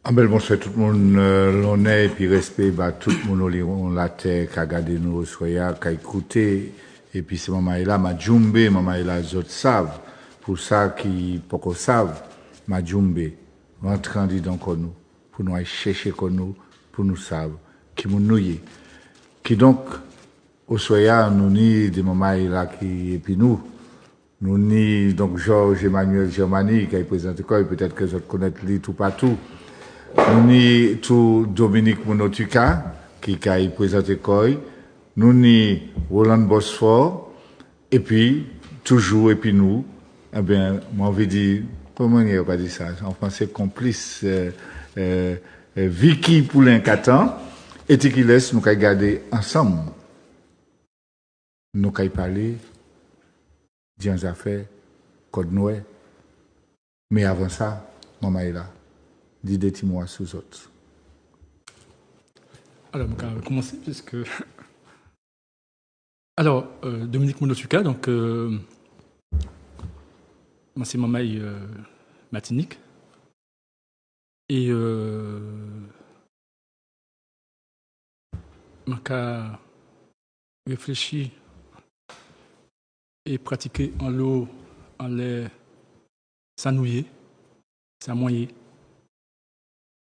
Ah ben bonsoir tout le monde, l'honneur et puis respect, bah, tout le monde on la terre, qui a gardé nous, soya, qui a écouté, et puis c'est maman là, ma djumbe, maman là, les autres savent, pour ça qui, pour qu'on savent, ma djumbe, rentrant dit donc nous, pour nous aller chercher qu'on nous, pour nous savent, qui nous nouiller. Qui donc, au soya, nous ni des mamans là qui, et puis nous ni, donc Georges Emmanuel Germani, qui a présenté quoi, et peut-être que vous connaissez lui tout partout. Nous ni tout Dominique Monotuka, qui a présenté quoi. Nous ni Roland Bosphore, et puis, toujours, et puis nous, eh bien, moi, envie dire, comment on va dire ça? En français, complice, Vicky Poulin-Catan, et qui laisse nous garder ensemble. Nous parler, des affaires, code Noël. Mais avant ça, maman est là. Dis des petits mots sous autres. Alors, on va commencer puisque. Alors, Dominique Monotuka, donc, moi c'est Mamaï Matinique. Et Maka réfléchi et pratiquer en l'eau, en l'air, s'annouiller, s'amoyer.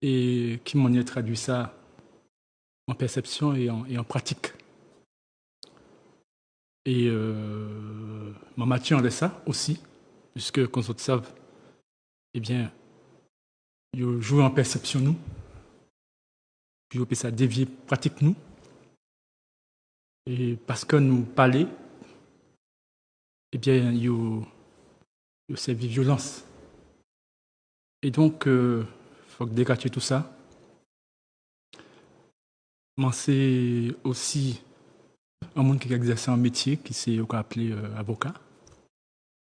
Et qui m'en a traduit ça en perception et en pratique. Et ma matière en est ça aussi, puisque, comme vous le savez, eh bien, je joue en perception nous, puis je peux ça dévier pratique nous, et parce que nous parler, eh bien, il servi violence. Et donc, il faut dégager tout ça. Mais c'est aussi un monde qui exerce un métier qui s'est appelé avocat.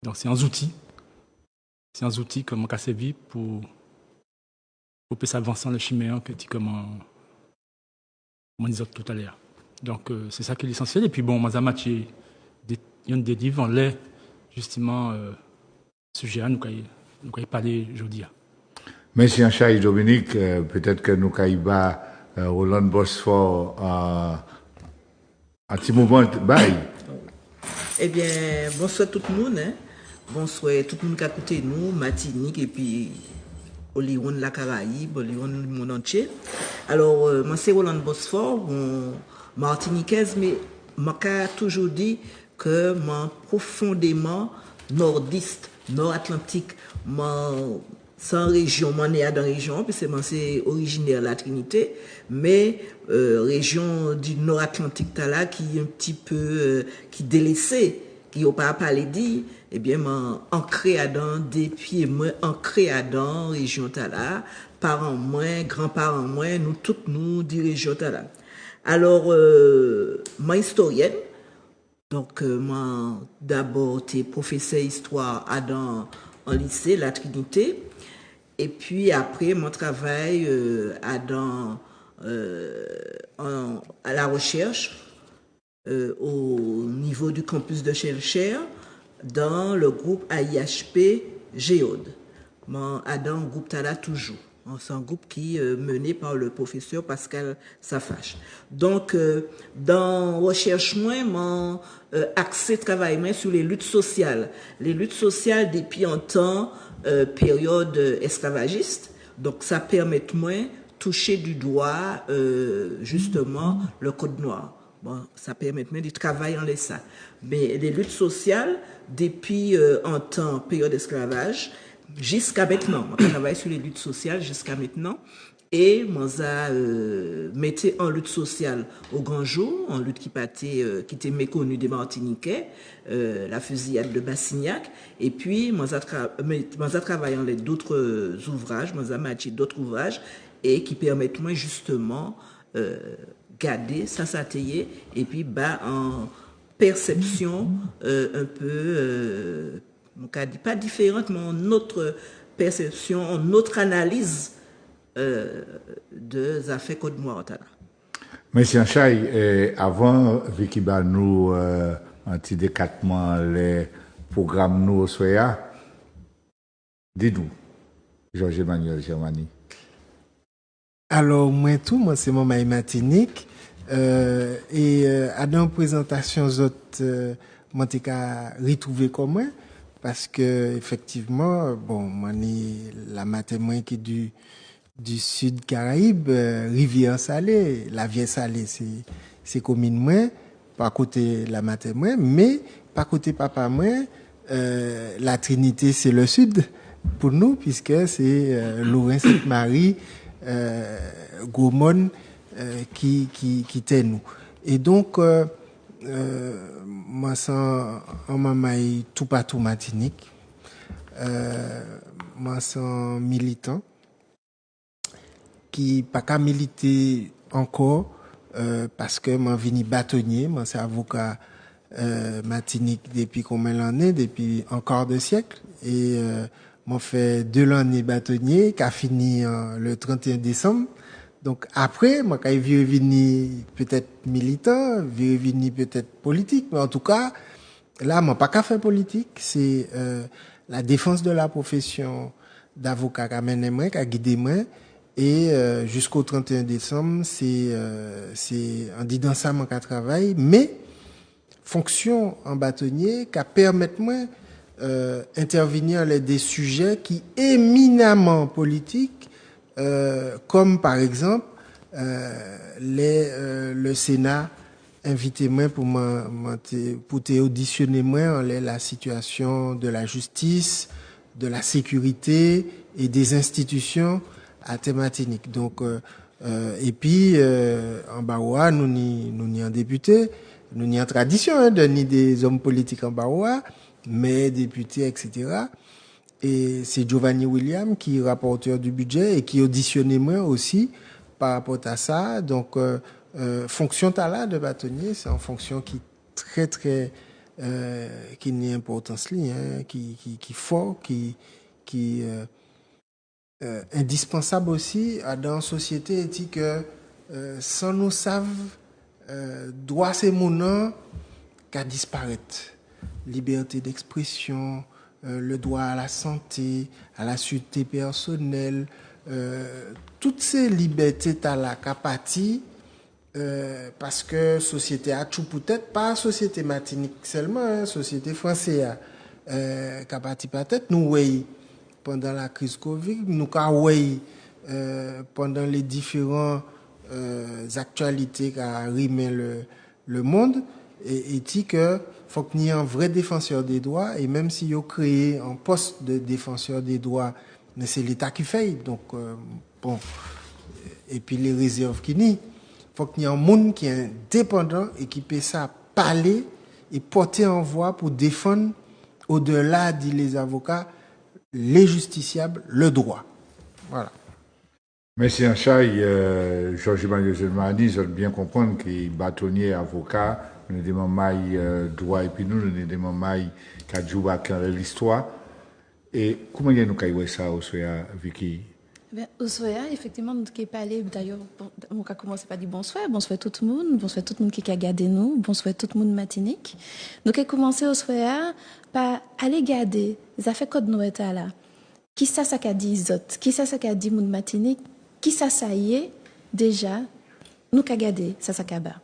Donc, c'est un outil. C'est un outil comme on a servi pour s'avancer dans le chimère que tu comme on disait tout à l'heure. Donc, c'est ça qui est l'essentiel. Et puis, bon, Mazamache, il y a des livres en l'air, justement, sujet à nous allons parler aujourd'hui. Merci, Anchaï Dominique. Peut-être que nous allons Roland Bosphore un petit moment. Bye. Eh bien, bonsoir tout le monde. Hein. Bonsoir tout le monde qui a écouté nous, Martinique et puis au Lyon de la Caraïbe, au Lyon du monde entier. Alors, moi c'est Roland Bosphore, martiniquaise, mais je toujours dit que je profondément nordiste, nord-atlantique, sans région, je suis dans la région, puisque c'est originaire de la Trinité, mais région du Nord-Atlantique là qui est un petit peu qui délaissée, qui n'a pas parlé dit, eh bien, ancré à dans des pieds, moi, ancré à dans région là, parents moins, grands-parents moins, nous toutes nous des régions là. Alors, moi historienne, donc moi d'abord t'es professeur histoire à dans en lycée la Trinité. Et puis après, mon travail à la recherche au niveau du campus de Chelcher dans le groupe AIHP Géode. Mon Adam groupe Tala toujours. C'est un groupe qui est mené par le professeur Pascal Safache. Donc, dans recherche moins, mon accès travail moins sur les luttes sociales. Les luttes sociales depuis un temps période esclavagiste. Donc, ça permet moins toucher du doigt justement le code noir. Bon, ça permet moins de travailler en laissant. Mais les luttes sociales depuis un temps période esclavage jusqu'à maintenant. On travaille sur les luttes sociales jusqu'à maintenant. Et moi, mettais en lutte sociale au grand jour, en lutte qui était méconnue des Martiniquais, la fusillade de Bassignac. Et puis, moi, travaillé en d'autres ouvrages, moi, matché d'autres ouvrages, et qui permettent moi justement garder ça s'atteiller, et puis en perception un peu pas différente, mais en autre perception, en autre analyse de affaires Côte Noire. Monsieur Anchaï, avant Vicky nous un petit décatement les programmes nous au Soya, dis-nous, Georges Emmanuel Germani. Alors, moi, c'est mon maï matinique. À dans présentation, moi, t'ai qu'à retrouver comme moi. Parce que, effectivement, bon, moi, la matin, moi, qui est du sud Caraïbe, Rivière Salée. La Vieille Salée, c'est commune moi, pas côté la matin, moi, mais pas côté papa, moi, la Trinité, c'est le sud pour nous, puisque c'est Louvain Sainte-Marie, Gaumont qui t'est nous. Et donc, moi, sans en mamaï tout partout Martinique, moi, sans militant, qui pas qu'à militer encore, parce que moi, vini bâtonnier, moi, c'est avocat, Martinique depuis combien d'années, depuis un quart de siècle, et, moi, fait 2 années bâtonnier, qui a fini le 31 décembre. Donc après, moi, quand je vini peut-être militant, je vini peut-être politique, mais en tout cas, là, moi, pas qu'à faire politique, c'est la défense de la profession d'avocat qui a mené moi, qui a guidé moi, et jusqu'au 31 décembre, c'est en disant ça, moi, qui travaille, mais fonction en bâtonnier qui permet moi intervenir les des sujets qui éminemment politiques, comme par exemple le Sénat invité moi pour auditionner moi la situation de la justice, de la sécurité et des institutions à thématique. Donc et puis en Baroua nous ni en député, nous ni en tradition de ni des hommes politiques en Baroua, mais députés etc. Et c'est Giovanni William qui est rapporteur du budget et qui auditionnait moi aussi par rapport à ça. Donc, fonction tala de bâtonnier, c'est une fonction qui très très qui n'est importance li, hein, qui fort, qui indispensable aussi dans une société et dit que sans nous savent droit c'est mon nom qu'à disparaître. Liberté d'expression, le droit à la santé, à la sûreté personnelle, toutes ces libertés à la capacité, parce que société a tout peut-être, pas société Martinique seulement, hein, société française, capacité peut-être, nous, oui, pendant la crise Covid, nous, oui, pendant les différentes actualités qu'a rimé le monde, et dit que faut qu'il y ait un vrai défenseur des droits, et même s'il y a créé un poste de défenseur des droits, mais c'est l'État qui fait, donc bon, et puis les réserves qui n'y, faut qu'il y ait un monde qui est indépendant et qui peut ça parler et porter en voix pour défendre au-delà, dit les avocats, les justiciables, le droit. Voilà. Merci Anchaï, Georges Emmanuel Zelmani, je veux bien comprendre que bâtonnier, avocat, nous avons des mamans droit et puis nous avons des mamans qui ont joué à l'histoire. Et comment nous avons ça au Soya, Vicky? Au Soya, effectivement, nous avons parlé, d'ailleurs, on a commencé par dire bonsoir tout le monde qui a regardé nous, bonsoir tout le monde Martinique. Nous avons commencé au Soya par aller garder les affaires code Noël là. Qui ça qu'a dit Zot? Qui ça qu'a dit monde Martinique? Qui ça y est, déjà, nous qu'a gardé ça qu'a bas.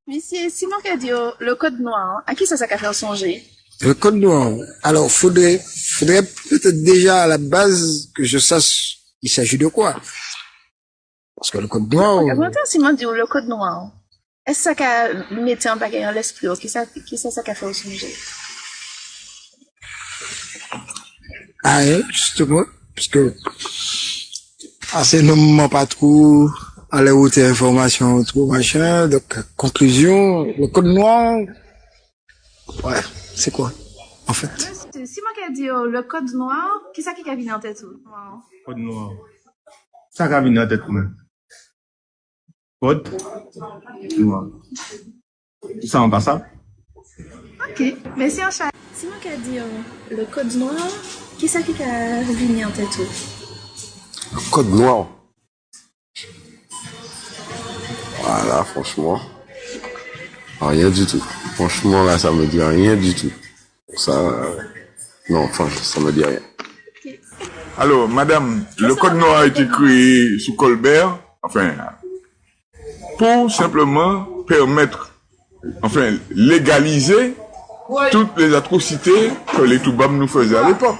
Monsieur, Simon qui a dit le code noir, à qui ça qu'a fait songer? Le code noir. Alors, faudrait peut-être déjà à la base que je sache il s'agit de quoi. Parce que le code noir. Simon dit le code noir. Est-ce ça qu'a mis en bagage dans l'esprit? Qui ça qu'a fait songer? Ah, justement, parce que, assez normalement pas trop, aller haute information, trop machin, donc, conclusion, le code noir, ouais, c'est quoi, en fait? Simon qui a dit le code noir, qui ça qui a venu en tête? Code noir. Ça qui a venu en tête, moi. Code noir. Ça en passe ça? Ok, merci Ancha. Simon qui a dit le code noir, qui ça qui a venu en tête? Le code noir. Voilà, franchement, rien du tout. Franchement, là, ça me dit rien du tout. Ça, non, franchement, ça me dit rien. Alors, madame, le code noir a été créé sous Colbert, enfin, pour simplement permettre, enfin, légaliser toutes les atrocités que les Toubabs nous faisaient à l'époque.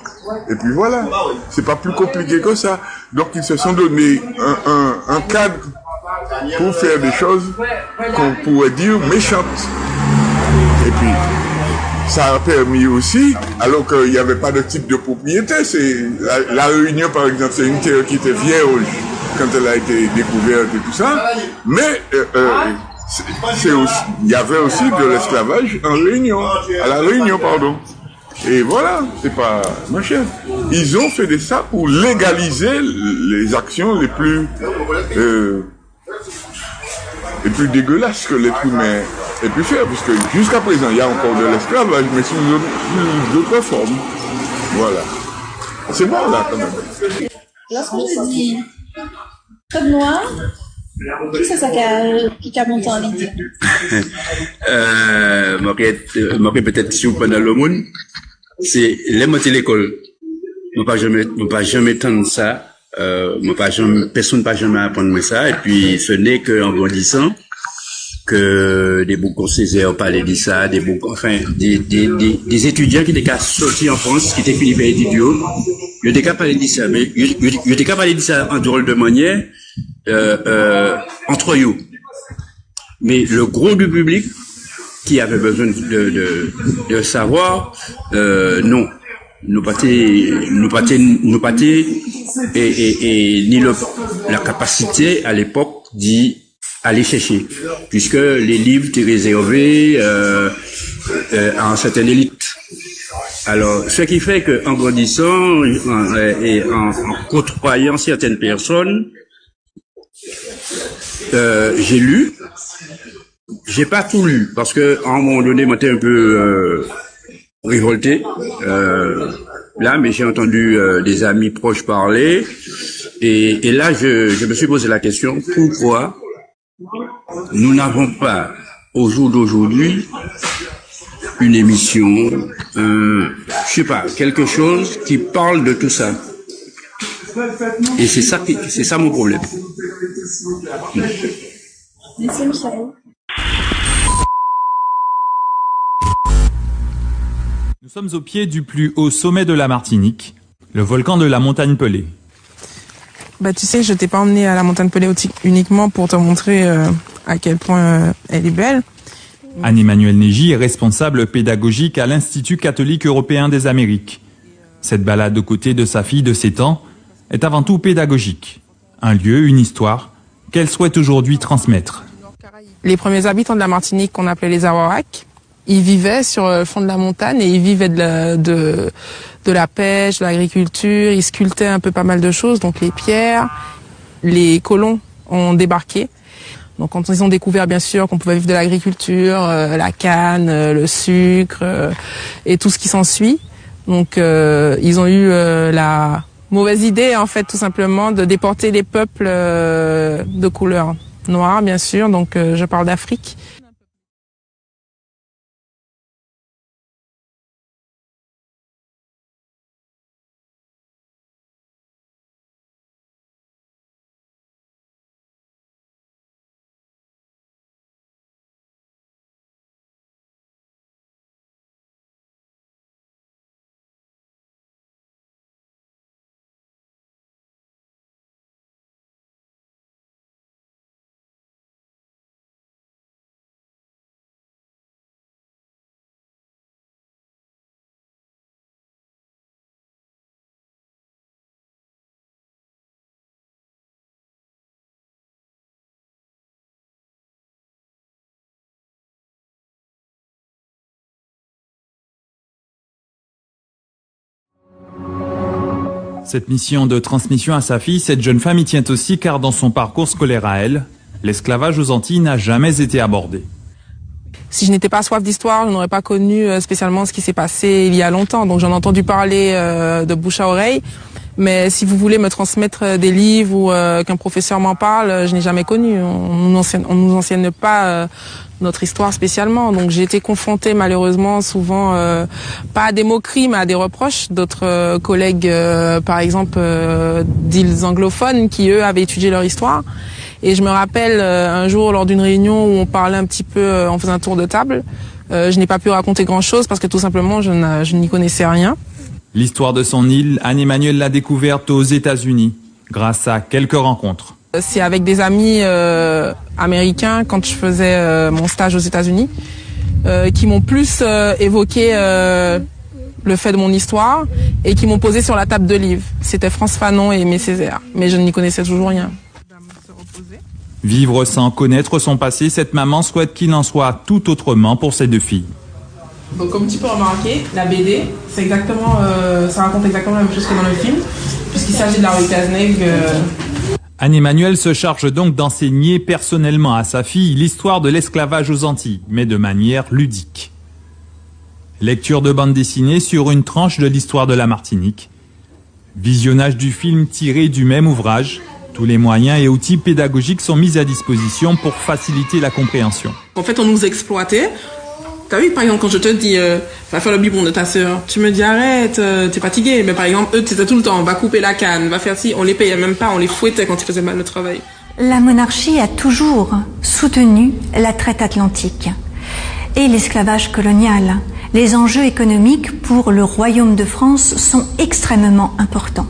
Et puis voilà, c'est pas plus compliqué que ça. Donc ils se sont donné un cadre pour faire des choses qu'on pourrait dire méchantes. Et puis, ça a permis aussi, alors qu'il n'y avait pas de type de propriété, c'est la Réunion par exemple, c'est une terre qui était vierge quand elle a été découverte et tout ça, mais il y avait aussi de l'esclavage en Réunion, à la Réunion, pardon. Et voilà, c'est pas machin. Ils ont fait de ça pour légaliser les actions les plus dégueulasses que l'être humain ait pu faire, puisque jusqu'à présent, il y a encore de l'esclavage, mais sous d'autres formes. Voilà. C'est bon, là, quand même. Lorsque je dis code noir, qui c'est ça qui a monté en l'idée? Moi, peut-être si vous prenez le monde, c'est les montées l'école. Nous pas jamais tendre ça. Personne ne pas jamais apprendre ça. Et puis, ce n'est qu'en grandissant que des boucs Césaire parlaient de ça, des étudiants qui étaient qu'à sortir en France, qui étaient finis par étudier, ils étaient qu'à parler de ça, mais ils étaient qu'à parler de ça en drôle de manière, entre eux. Mais le gros du public, qui avait besoin de savoir, non. Nous pâtés, et ni la capacité à l'époque d'y aller chercher, puisque les livres étaient réservés à une certaine élite. Alors, ce qui fait que en grandissant et en côtoyant certaines personnes, j'ai lu. J'ai pas tout lu parce que à un moment donné, j'étais un peu révolté. Là, mais j'ai entendu des amis proches parler et là, je me suis posé la question, pourquoi nous n'avons pas, au jour d'aujourd'hui, une émission, je sais pas, quelque chose qui parle de tout ça. Et c'est ça mon problème. Merci Michel. Nous sommes au pied du plus haut sommet de la Martinique, le volcan de la Montagne Pelée. Tu sais, je t'ai pas emmené à la Montagne Pelée uniquement pour te montrer à quel point elle est belle. Anne-Emmanuelle Négy est responsable pédagogique à l'Institut catholique européen des Amériques. Cette balade aux côtés de sa fille de 7 ans est avant tout pédagogique. Un lieu, une histoire, qu'elle souhaite aujourd'hui transmettre. Les premiers habitants de la Martinique, qu'on appelait les Arawaks, ils vivaient sur le fond de la montagne et ils vivaient de la pêche, de l'agriculture, ils sculptaient un peu pas mal de choses, donc les pierres. Les colons ont débarqué. Donc quand ils ont découvert bien sûr qu'on pouvait vivre de l'agriculture, la canne, le sucre et tout ce qui s'ensuit. Donc ils ont eu la mauvaise idée en fait tout simplement de déporter les peuples de couleur noire bien sûr, donc je parle d'Afrique. Cette mission de transmission à sa fille, cette jeune femme y tient aussi car dans son parcours scolaire à elle, l'esclavage aux Antilles n'a jamais été abordé. Si je n'étais pas soif d'histoire, je n'aurais pas connu spécialement ce qui s'est passé il y a longtemps. Donc j'en ai entendu parler de bouche à oreille. Mais si vous voulez me transmettre des livres ou qu'un professeur m'en parle, je n'ai jamais connu. On nous enseigne pas notre histoire spécialement. Donc j'ai été confrontée malheureusement souvent pas à des moqueries mais à des reproches d'autres collègues, par exemple d'îles anglophones qui eux avaient étudié leur histoire. Et je me rappelle un jour lors d'une réunion où on parlait un petit peu, on faisait un tour de table, je n'ai pas pu raconter grand-chose parce que tout simplement je n'y connaissais rien. L'histoire de son île, Anne-Emmanuelle l'a découverte aux États-Unis, grâce à quelques rencontres. C'est avec des amis américains quand je faisais mon stage aux États-Unis qui m'ont plus évoqué le fait de mon histoire et qui m'ont posé sur la table de livres. C'était Frantz Fanon et Aimé Césaire, mais je n'y connaissais toujours rien. Vivre sans connaître son passé, cette maman souhaite qu'il en soit tout autrement pour ses deux filles. Donc comme tu peux remarquer, la BD, c'est exactement, ça raconte exactement la même chose que dans le film, puisqu'il s'agit de la rue Cazeneuve. Anne-Emmanuelle se charge donc d'enseigner personnellement à sa fille l'histoire de l'esclavage aux Antilles, mais de manière ludique. Lecture de bande dessinée sur une tranche de l'histoire de la Martinique. Visionnage du film tiré du même ouvrage. Tous les moyens et outils pédagogiques sont mis à disposition pour faciliter la compréhension. En fait, on nous exploitait. T'as vu, par exemple, quand je te dis va faire le biberon de ta sœur, tu me dis arrête, t'es fatigué. Mais par exemple, eux, c'était tout le temps, va couper la canne, va faire ci, on les payait même pas, on les fouettait quand ils faisaient mal le travail. La monarchie a toujours soutenu la traite atlantique et l'esclavage colonial. Les enjeux économiques pour le royaume de France sont extrêmement importants.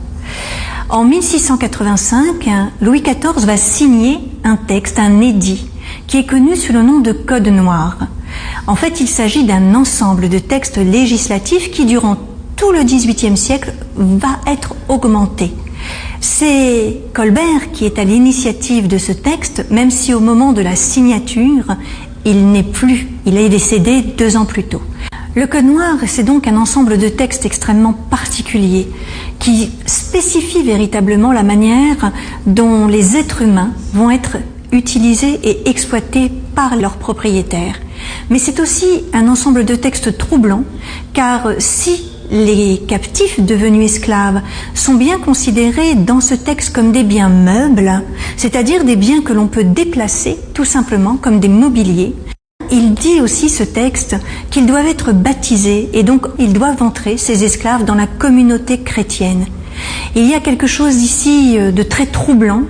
En 1685, Louis XIV va signer un texte, un édit, qui est connu sous le nom de Code noir. En fait, il s'agit d'un ensemble de textes législatifs qui, durant tout le XVIIIe siècle, va être augmenté. C'est Colbert qui est à l'initiative de ce texte, même si au moment de la signature, il n'est plus, il est décédé 2 ans plus tôt. Le Code noir, c'est donc un ensemble de textes extrêmement particuliers qui spécifie véritablement la manière dont les êtres humains vont être utilisés et exploités par leurs propriétaires. Mais c'est aussi un ensemble de textes troublants, car si les captifs devenus esclaves sont bien considérés dans ce texte comme des biens meubles, c'est-à-dire des biens que l'on peut déplacer tout simplement comme des mobiliers, il dit aussi ce texte qu'ils doivent être baptisés et donc ils doivent entrer, ces esclaves, dans la communauté chrétienne. Il y a quelque chose ici de très troublant,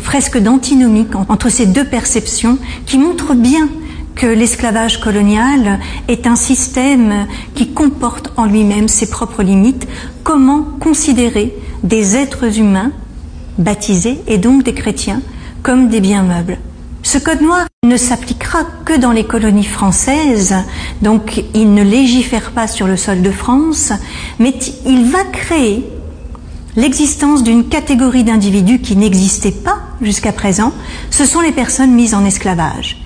presque d'antinomique entre ces deux perceptions qui montrent bien que l'esclavage colonial est un système qui comporte en lui-même ses propres limites. Comment considérer des êtres humains baptisés et donc des chrétiens comme des biens meubles? Ce code noir ne s'appliquera que dans les colonies françaises, donc il ne légifère pas sur le sol de France, mais il va créer l'existence d'une catégorie d'individus qui n'existait pas jusqu'à présent, ce sont les personnes mises en esclavage.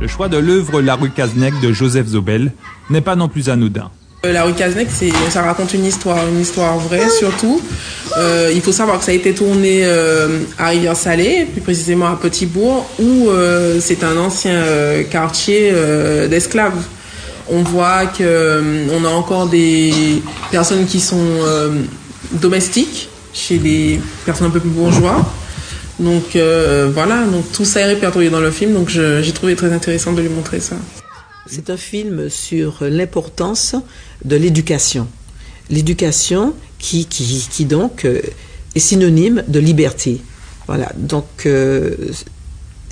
Le choix de l'œuvre La rue Cazenec de Joseph Zobel n'est pas non plus anodin. La rue Cazenec, ça raconte une histoire vraie surtout. Il faut savoir que ça a été tourné à Rivière-Salée, plus précisément à Petit-Bourg, où c'est un ancien quartier d'esclaves. On voit qu'on a encore des personnes qui sont domestiques chez des personnes un peu plus bourgeois. Donc voilà, donc tout ça est répertorié dans le film, donc j'ai trouvé très intéressant de lui montrer ça. C'est un film sur l'importance de l'éducation. L'éducation qui donc est synonyme de liberté. Voilà, donc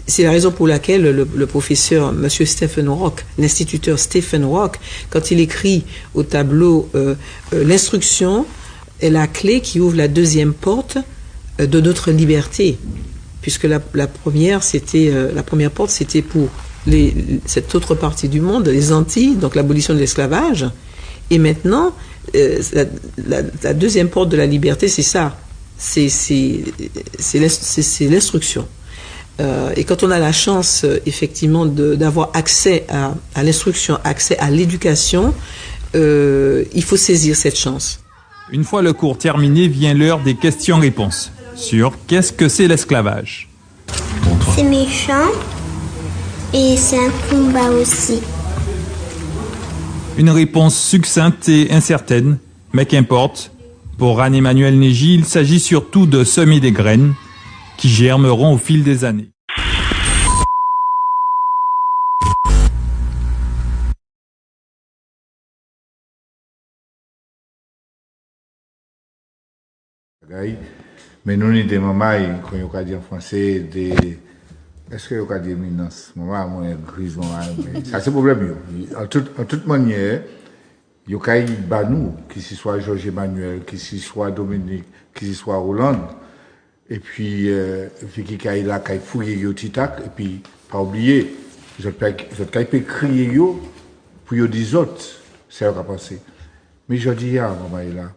c'est la raison pour laquelle le professeur, M. Stephen Rock, l'instituteur Stephen Rock, quand il écrit au tableau l'instruction est la clé qui ouvre la deuxième porte de notre liberté, puisque la première porte c'était pour cette autre partie du monde, les Antilles, donc l'abolition de l'esclavage, et maintenant la deuxième porte de la liberté, c'est ça, c'est l'instruction. Et quand on a la chance effectivement d'avoir accès à l'instruction, accès à l'éducation, il faut saisir cette chance. Une fois le cours terminé, vient l'heure des questions-réponses sur qu'est-ce que c'est l'esclavage. C'est méchant et c'est un combat aussi. Une réponse succincte et incertaine, mais qu'importe. Pour Anne-Emmanuelle Négy, il s'agit surtout de semer des graines qui germeront au fil des années. Mais nous, nous des mamans, quand on dit en français, est-ce que vous avez dit éminence? Maman, moi, grise, maman. Ça, c'est le problème. En toute manière, il y a nous, que ce soit Georges Emmanuel, que ce soit Dominique, que ce soit Roland, et puis, qui est là, qui fouille au titac, et puis, pas oublier, je peux crier pour dire des autres, c'est ce qu'on a pensé. Mais je dis, maman est là,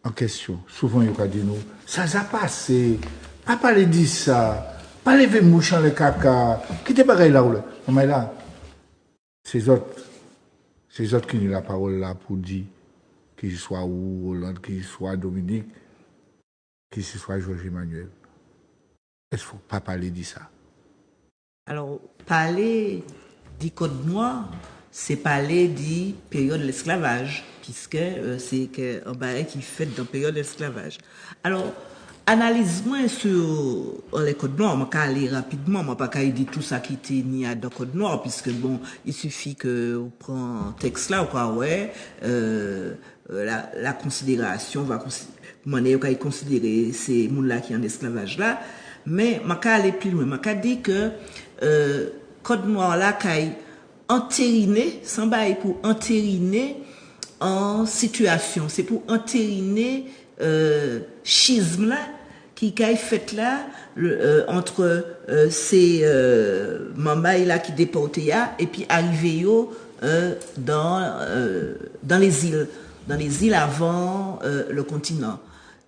en question, souvent, il y a dit nous, ça a passé, pas parler de ça. Pas lever mouche dans le caca. Qui te pareil là où là? Maman est là. Ces autres qui ont la parole là pour dire qu'il soit Roland, qu'il soit Dominique, qu'il soit Georges Emmanuel. Est-ce qu'il ne faut pas parler de ça? Alors, parler du Code noir, c'est parler de période de l'esclavage, puisque c'est un bail qui fait dans la période de l'esclavage. Alors, analyse-moi sur les codes noirs, je vais aller rapidement, je ne vais pas dire tout ça qui était ni à dans le code noir, puisque bon, il suffit que vous preniez un texte là, ou quoi, ouais, la considération va considérer ces gens-là qui sont en esclavage là, mais je vais aller plus loin, je vais dire que code noir là, qui entériné, sans bail pour entériner en situation, c'est pour entériner schisme là qui est fait là entre ces mambaï là qui déportés et puis arrivé dans les îles avant le continent.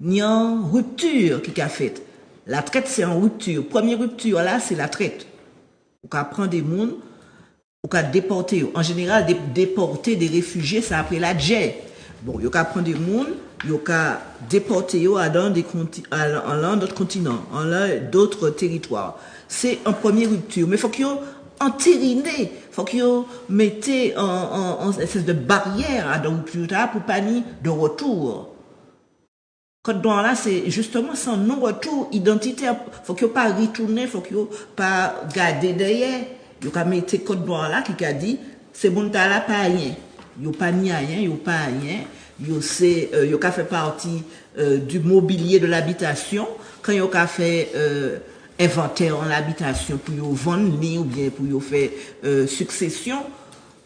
Il y a une rupture qui a fait. La traite c'est en rupture. Première rupture là c'est la traite. On prend des monde, on déporter. En général déporter des réfugiés ça après la guerre. Bon, il y a prendre des monde, il y a déporter dans d'autres continents, dans d'autres territoires. C'est une première rupture. Mais il faut qu'il y ait entériné, il faut qu'il y ait mettez en espèce de barrière à la rupture pour pas ni de retour. Code noir là, c'est justement son non-retour identitaire. Il faut qu'il n'y ait pas retourner, il faut qu'il n'y ait pas garder derrière. Il y a mettre code noir là qui a dit, c'est bon, t'as là pas rien. Il n'y a pas ni rien, il n'y a pas rien. Il y a fait partie du mobilier de l'habitation. Quand il y a fait inventaire en l'habitation pour vendre ou bien pour faire succession,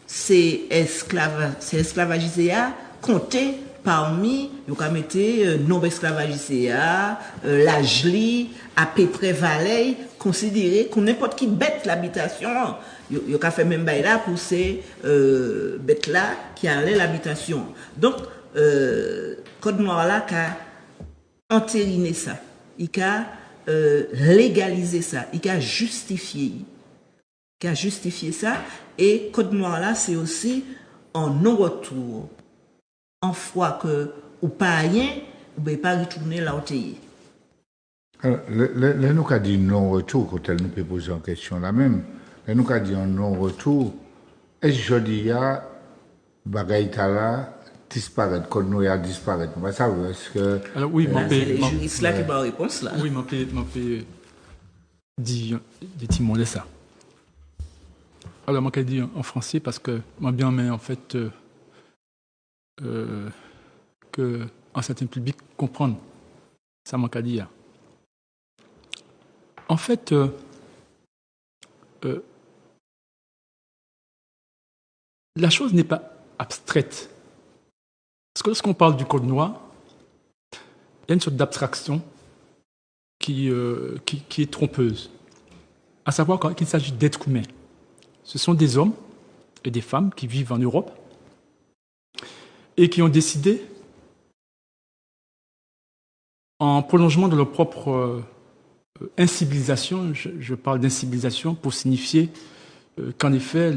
c'est esclavagisé à compter parmi, il y a mis non esclavagisé à la geli, à peu près vallée, considéré qu'on n'importe qui bête l'habitation. Il y a fait même là pour ces bêtes là qui allaient l'habitation. Donc, Code noir là qui a entériné ça, il a légalisé ça, il a justifié, qui a justifié ça. Et Code noir là, c'est aussi un non-retour. En fois que ou pas rien, ou bien pas retourner là où tu es. Alors, nous avons dit non-retour, quand elle nous peut poser en question la même. Nous avons dit un non-retour. Est-ce que je dis, il y a bagaïta là, disparaître, Code noir disparaître. On va savoir, est-ce que. Alors, oui, c'est les juristes là qui ont la réponse là. Oui, m'en fait dire des petits mots de ça. Alors, moi, qu'elle dit en français, parce que moi, bien, mais en fait, que un certain public comprenne. Ça, moi, qu'elle dit. En fait, la chose n'est pas abstraite. Parce que lorsqu'on parle du Code noir, il y a une sorte d'abstraction qui est trompeuse. À savoir qu'il s'agit d'êtres humains. Ce sont des hommes et des femmes qui vivent en Europe et qui ont décidé, en prolongement de leur propre incivilisation, je parle d'incivilisation pour signifier qu'en effet,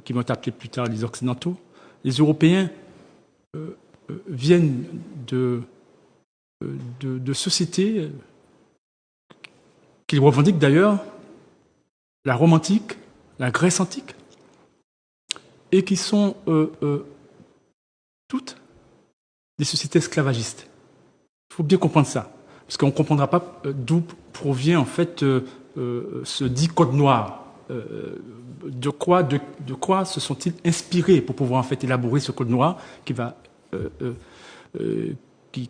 qui vont appeler plus tard les Occidentaux, les Européens viennent de sociétés qu'ils revendiquent d'ailleurs, la Rome antique, la Grèce antique, et qui sont toutes des sociétés esclavagistes. Il faut bien comprendre ça, parce qu'on ne comprendra pas d'où provient en fait ce dit Code noir. De quoi se sont-ils inspirés pour pouvoir en fait élaborer ce Code noir qui va,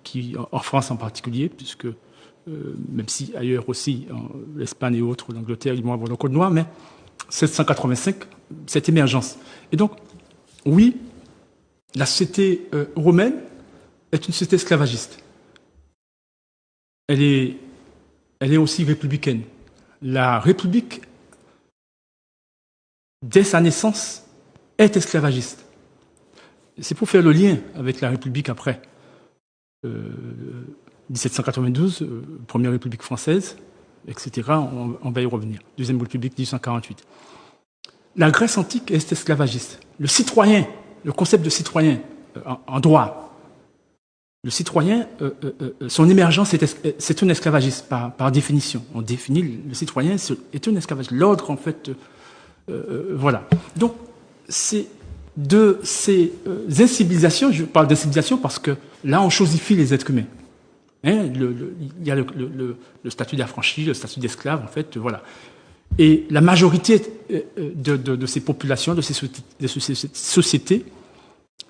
qui en France en particulier, puisque même si ailleurs aussi, l'Espagne et autres, l'Angleterre, ils vont avoir le Code noir, mais 1785, cette émergence. Et donc, oui, la société romaine est une société esclavagiste. Elle est aussi républicaine. La République, dès sa naissance, est esclavagiste. C'est pour faire le lien avec la République après. 1792, première République française, etc. On va y revenir. Deuxième République, 1848. La Grèce antique est esclavagiste. Le citoyen, le concept de citoyen en droit, le citoyen, son émergence, c'est un esclavagiste par définition. On définit le citoyen est un esclavagiste. L'ordre, en fait, voilà. Donc, c'est de ces incivilisations, je parle d'incivilisation parce que là, on chosifie les êtres humains. Hein, il y a le statut d'affranchi, le statut d'esclave, en fait, voilà. Et la majorité de ces populations, de ces sociétés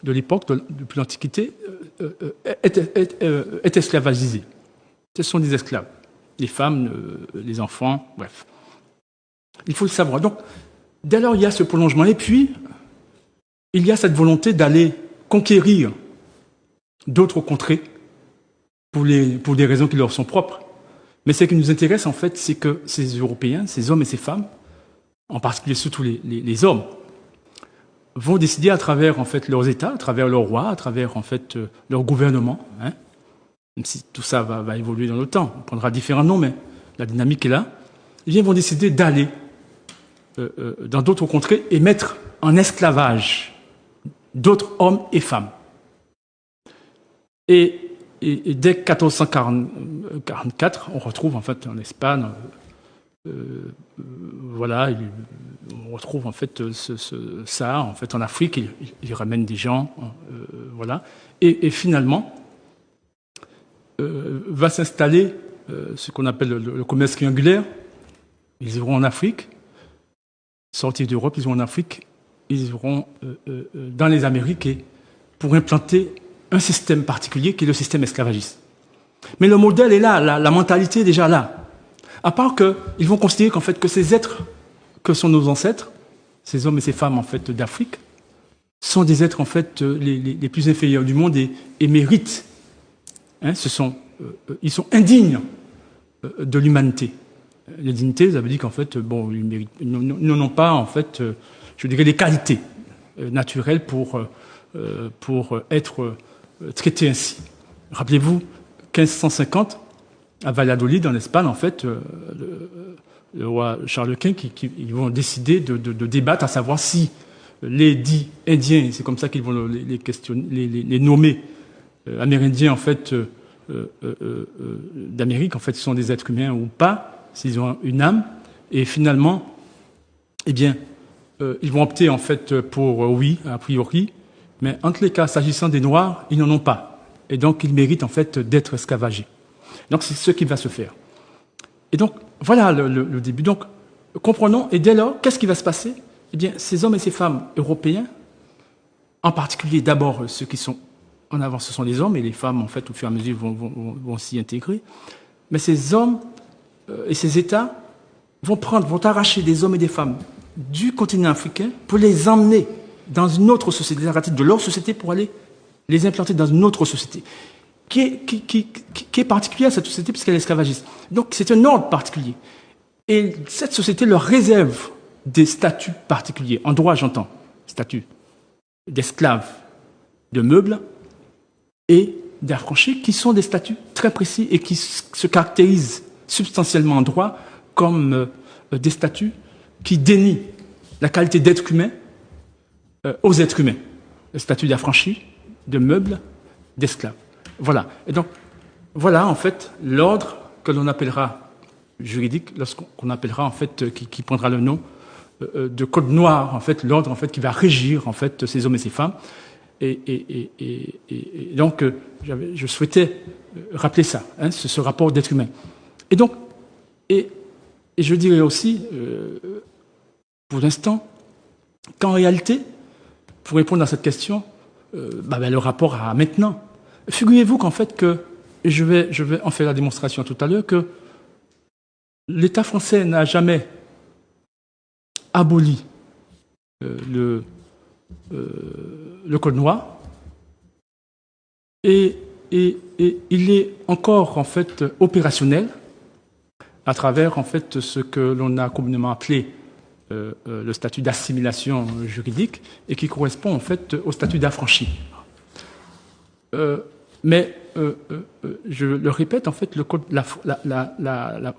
de l'époque, depuis l'Antiquité, est esclavagisée. Ce sont des esclaves. Les femmes, les enfants, bref. Il faut le savoir. Donc, dès lors, il y a ce prolongement. Et puis, il y a cette volonté d'aller conquérir d'autres contrées pour des raisons qui leur sont propres. Mais ce qui nous intéresse, en fait, c'est que ces Européens, ces hommes et ces femmes, en particulier surtout les hommes, vont décider à travers, en fait, leurs États, à travers leurs rois, à travers, en fait, leur gouvernement, hein, même si tout ça va évoluer dans le temps, on prendra différents noms, mais la dynamique est là, ils vont décider d'aller dans d'autres contrées et mettre en esclavage d'autres hommes et femmes. Et dès 1444, on retrouve en fait en Espagne, voilà, on retrouve en fait ça en fait en Afrique, il ramène des gens, voilà, et finalement va s'installer ce qu'on appelle le commerce triangulaire. Ils iront en Afrique, sortir d'Europe, ils iront en Afrique, ils iront dans les Amériques et pour implanter un système particulier qui est le système esclavagiste. Mais le modèle est là, la mentalité est déjà là. À part qu'ils vont considérer qu'en fait que ces êtres que sont nos ancêtres, ces hommes et ces femmes en fait d'Afrique, sont des êtres en fait les plus inférieurs du monde et méritent. Hein, ils sont indignes de l'humanité. La dignité, ça veut dire qu'en fait, bon, ils n'ont pas en fait, je dirais, les qualités naturelles pour être traités ainsi. Rappelez-vous, 1550, à Valladolid, en Espagne, en fait, le roi Charles Quint, ils vont décider de débattre, à savoir si les dits indiens, c'est comme ça qu'ils vont les nommer, amérindiens en fait d'Amérique, en fait, sont des êtres humains ou pas, s'ils ont une âme, et finalement, eh bien, ils vont opter en fait pour oui, a priori, mais entre les cas, s'agissant des Noirs, ils n'en ont pas, et donc ils méritent en fait d'être esclavagés. Donc c'est ce qui va se faire. Et donc voilà le début. Donc comprenons, et dès lors, qu'est-ce qui va se passer? Eh bien, ces hommes et ces femmes européens, en particulier d'abord ceux qui sont en avant, ce sont les hommes, et les femmes, en fait, au fur et à mesure, vont s'y intégrer. Mais ces hommes et ces États vont arracher des hommes et des femmes du continent africain pour les emmener dans une autre société, de leur société pour aller les implanter dans une autre société, qui est particulière, cette société, puisqu'elle est esclavagiste. Donc, c'est un ordre particulier. Et cette société leur réserve des statuts particuliers. En droit, j'entends, statuts d'esclaves, de meubles et d'affranchis, qui sont des statuts très précis et qui se caractérisent substantiellement en droit comme des statuts qui dénient la qualité d'être humain aux êtres humains. Le statut d'affranchi, de meubles, d'esclaves. Voilà. Et donc, voilà, en fait, l'ordre que l'on appellera juridique, lorsqu'on appellera, en fait, qui prendra le nom de code noir, en fait, l'ordre, en fait, qui va régir, en fait, ces hommes et ces femmes. Et donc, je souhaitais rappeler ça, hein, ce rapport d'être humain. Et donc, et je dirais aussi, pour l'instant, qu'en réalité, pour répondre à cette question, le rapport à maintenant, figurez-vous qu'en fait, je vais en faire la démonstration tout à l'heure, que l'État français n'a jamais aboli le code noir, et il est encore en fait opérationnel à travers en fait ce que l'on a communément appelé le statut d'assimilation juridique, et qui correspond en fait au statut d'affranchi. Mais je le répète, en fait, le code,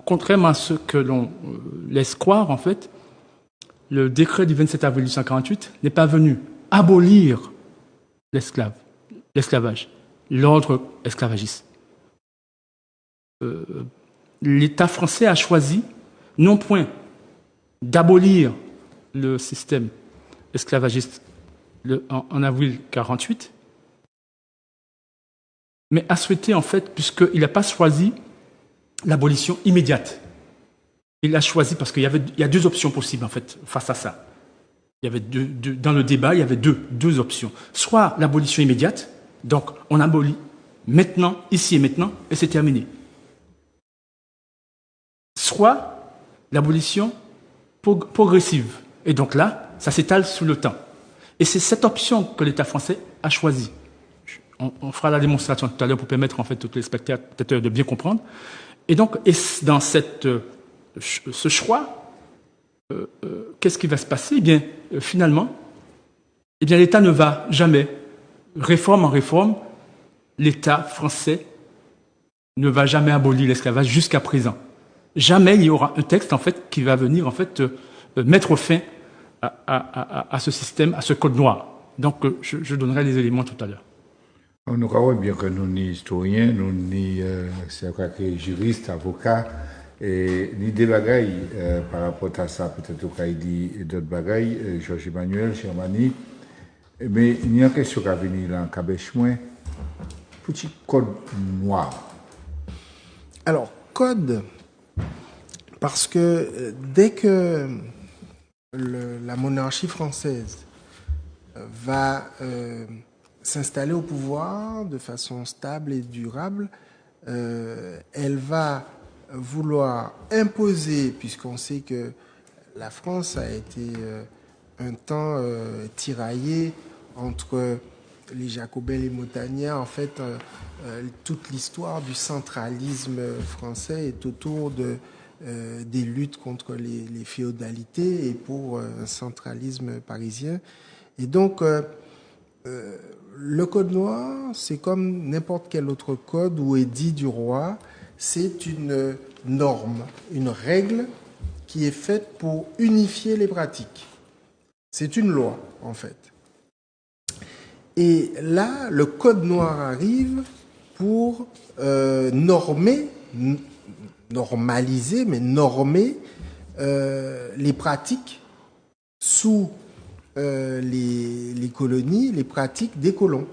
contrairement à ce que l'on laisse croire, en fait, le décret du 27 avril 1848 n'est pas venu abolir l'esclavage, l'ordre esclavagiste. L'État français a choisi non point d'abolir le système esclavagiste en avril 1948, mais a souhaité, en fait, puisqu'il n'a pas choisi l'abolition immédiate. Il a choisi, parce qu'il y a deux options possibles, en fait, face à ça. Il y avait dans le débat, il y avait deux options. Soit l'abolition immédiate, donc on abolit maintenant, ici et maintenant, et c'est terminé. Soit l'abolition progressive. Et donc là, ça s'étale sous le temps. Et c'est cette option que l'État français a choisie. On fera la démonstration tout à l'heure pour permettre en fait tous les spectateurs de bien comprendre. Et donc, dans ce choix, qu'est-ce qui va se passer? Eh bien, finalement, l'État ne va jamais, réforme en réforme, l'État français ne va jamais abolir l'esclavage jusqu'à présent. Jamais il y aura un texte en fait qui va venir en fait mettre fin à ce système, à ce code noir. Donc, je donnerai les éléments tout à l'heure. Nous savons bien que nous sommes historiens, nous sommes juristes, avocats, et ni des bagailles par rapport à ça, peut-être qu'il dit d'autres bagailles, Georges Emmanuel, Germanie, mais il y a une question qui a venu là en Cabèche-Moins, petit code noir. Alors, code, parce que dès que la monarchie française va s'installer au pouvoir de façon stable et durable, elle va vouloir imposer, puisqu'on sait que la France a été un temps tiraillée entre les Jacobins et les Montagnards. En fait, toute l'histoire du centralisme français est autour des luttes contre les féodalités et pour un centralisme parisien. Et donc, le code noir, c'est comme n'importe quel autre code ou édit du roi, c'est une norme, une règle qui est faite pour unifier les pratiques. C'est une loi, en fait. Et là, le Code noir arrive pour normaliser les pratiques sous les colonies, les pratiques des colons,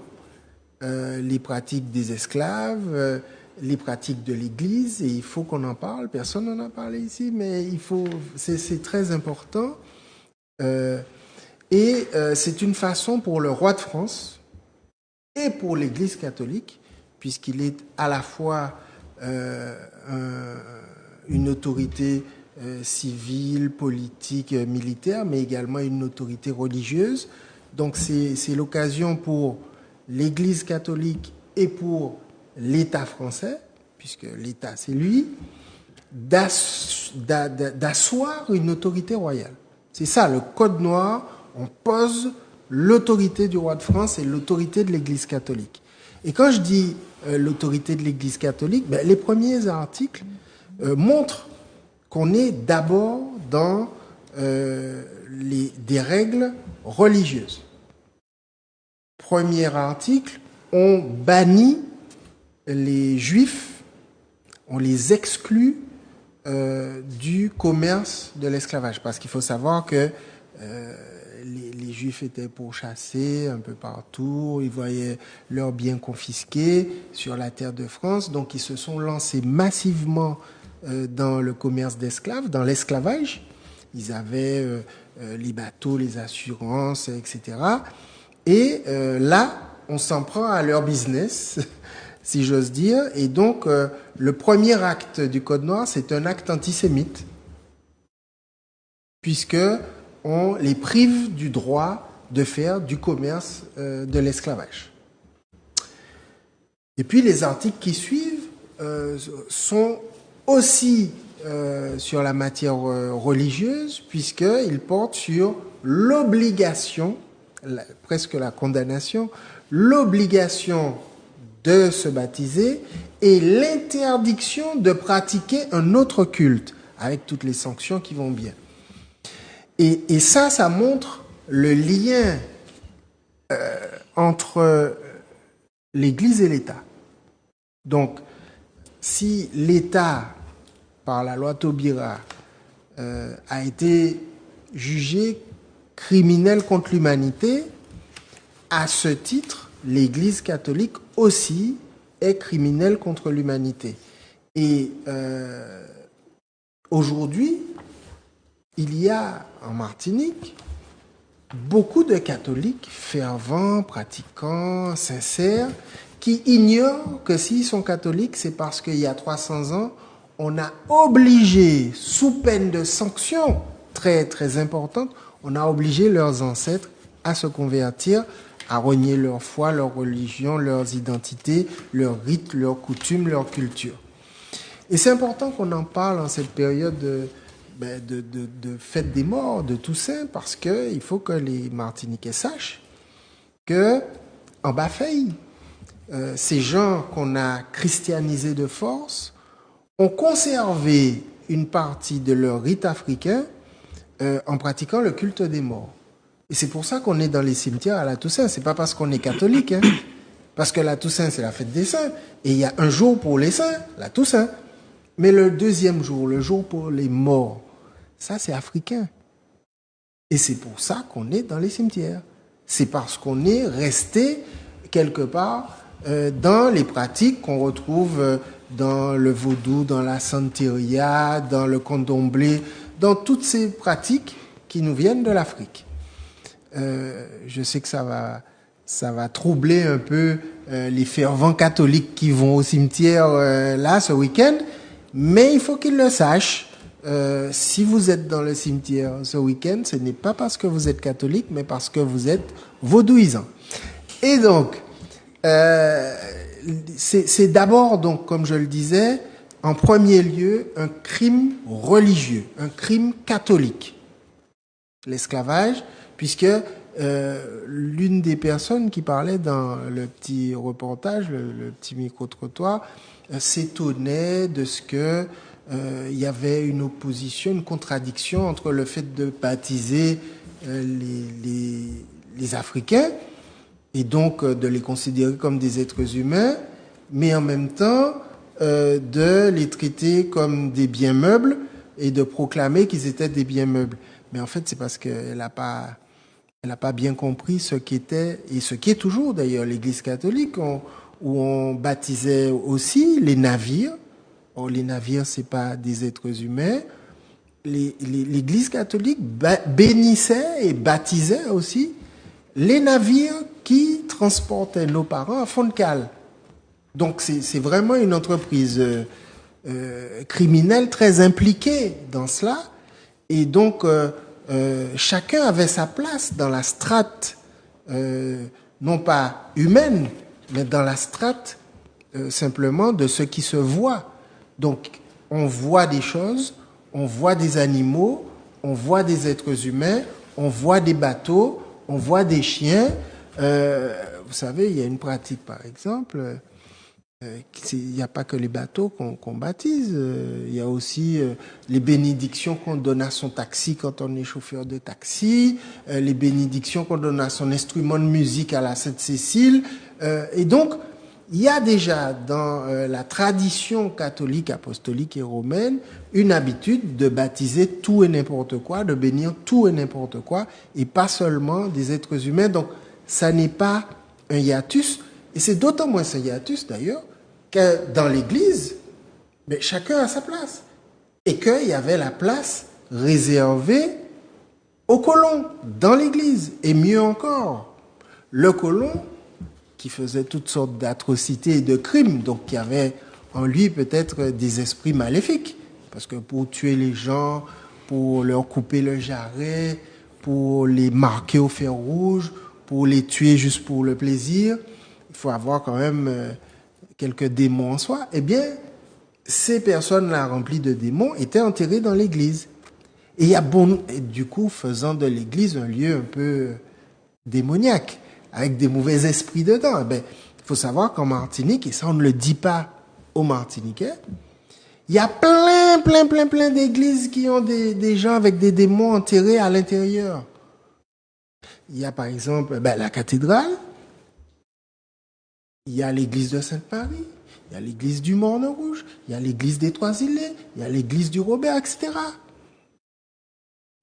les pratiques des esclaves, les pratiques de l'Église, et il faut qu'on en parle. Personne n'en a parlé ici, mais c'est très important. C'est une façon pour le roi de France et pour l'Église catholique, puisqu'il est à la fois une autorité civile, politique, militaire, mais également une autorité religieuse. Donc c'est l'occasion pour l'Église catholique et pour l'État français, puisque l'État c'est lui, d'asseoir une autorité royale. C'est ça, le Code noir, on pose l'autorité du roi de France et l'autorité de l'Église catholique. Et quand je dis l'autorité de l'Église catholique, les premiers articles montrent qu'on est d'abord dans des règles religieuses. Premier article, on bannit les Juifs, on les exclut du commerce de l'esclavage. Parce qu'il faut savoir que les Juifs étaient pourchassés un peu partout, ils voyaient leurs biens confisqués sur la terre de France, donc ils se sont lancés massivement dans le commerce d'esclaves, dans l'esclavage. Ils avaient les bateaux, les assurances, etc. Et là, on s'en prend à leur business, si j'ose dire. Et donc, le premier acte du Code noir, c'est un acte antisémite, puisque on les prive du droit de faire du commerce de l'esclavage. Et puis, les articles qui suivent sont aussi sur la matière religieuse, puisqu'ils portent sur l'obligation, presque la condamnation, l'obligation de se baptiser et l'interdiction de pratiquer un autre culte, avec toutes les sanctions qui vont bien. Et ça montre le lien entre l'Église et l'État. Donc, si l'État, par la loi Taubira, a été jugé criminel contre l'humanité, à ce titre, l'Église catholique aussi est criminelle contre l'humanité. Et aujourd'hui, il y a en Martinique beaucoup de catholiques fervents, pratiquants, sincères, qui ignorent que s'ils sont catholiques, c'est parce qu'il y a 300 ans, on a obligé, sous peine de sanctions très, très importantes, on a obligé leurs ancêtres à se convertir, à renier leur foi, leur religion, leurs identités, leurs rites, leurs coutumes, leur culture. Et c'est important qu'on en parle en cette période de fête des morts, de Toussaint, parce qu'il faut que les Martiniquais sachent que, en Bafeï, ces gens qu'on a christianisés de force ont conservé une partie de leur rite africain en pratiquant le culte des morts. Et c'est pour ça qu'on est dans les cimetières à la Toussaint. C'est pas parce qu'on est catholique, hein, parce que la Toussaint, c'est la fête des saints. Et il y a un jour pour les saints, la Toussaint. Mais le deuxième jour, le jour pour les morts, ça, c'est africain. Et c'est pour ça qu'on est dans les cimetières. C'est parce qu'on est resté quelque part dans les pratiques qu'on retrouve dans le vaudou, dans la santeria, dans le candomblé, dans toutes ces pratiques qui nous viennent de l'Afrique. Je sais que ça va troubler un peu les fervents catholiques qui vont au cimetière là ce week-end, mais il faut qu'ils le sachent. Si vous êtes dans le cimetière ce week-end, ce n'est pas parce que vous êtes catholique, mais parce que vous êtes vaudouisant. Et donc, c'est d'abord, donc, comme je le disais, en premier lieu, un crime religieux, un crime catholique. L'esclavage, puisque l'une des personnes qui parlait dans le petit reportage, le petit micro-trottoir, s'étonnait de ce que il y avait une opposition, une contradiction entre le fait de baptiser les Africains et donc de les considérer comme des êtres humains, mais en même temps de les traiter comme des biens meubles et de proclamer qu'ils étaient des biens meubles. Mais en fait, c'est parce qu'elle n'a pas bien compris ce qu'était, et ce qui est toujours d'ailleurs l'Église catholique, où on baptisait aussi les navires. Or, les navires, c'est pas des êtres humains. L'Église catholique bénissait et baptisait aussi les navires qui transportaient nos parents à fond de cale. Donc, c'est vraiment une entreprise criminelle très impliquée dans cela. Et donc, chacun avait sa place dans la strate, non pas humaine, mais dans la strate simplement de ce qui se voit. Donc, on voit des choses, on voit des animaux, on voit des êtres humains, on voit des bateaux, on voit des chiens. Vous savez, il y a une pratique, par exemple, il n'y a pas que les bateaux qu'on baptise, il y a aussi les bénédictions qu'on donne à son taxi quand on est chauffeur de taxi, les bénédictions qu'on donne à son instrument de musique à la Sainte-Cécile. Et donc, il y a déjà dans la tradition catholique, apostolique et romaine une habitude de baptiser tout et n'importe quoi, de bénir tout et n'importe quoi, et pas seulement des êtres humains. Donc, ça n'est pas un hiatus, et c'est d'autant moins un hiatus d'ailleurs que dans l'Église, mais chacun a sa place, et qu'il y avait la place réservée aux colons dans l'Église, et mieux encore, le colon qui faisait toutes sortes d'atrocités et de crimes, donc qui avait en lui peut-être des esprits maléfiques, parce que pour tuer les gens, pour leur couper le jarret, pour les marquer au fer rouge, pour les tuer juste pour le plaisir, il faut avoir quand même quelques démons en soi. Eh bien, ces personnes-là remplies de démons étaient enterrées dans l'église. Et du coup, faisant de l'église un lieu un peu démoniaque, avec des mauvais esprits dedans. Il faut savoir qu'en Martinique, et ça on ne le dit pas aux Martiniquais, il y a plein d'églises qui ont des gens avec des démons enterrés à l'intérieur. Il y a par exemple la cathédrale, il y a l'église de Sainte-Marie, il y a l'église du Morne-Rouge, il y a l'église des Trois-Îlets, il y a l'église du Robert, etc.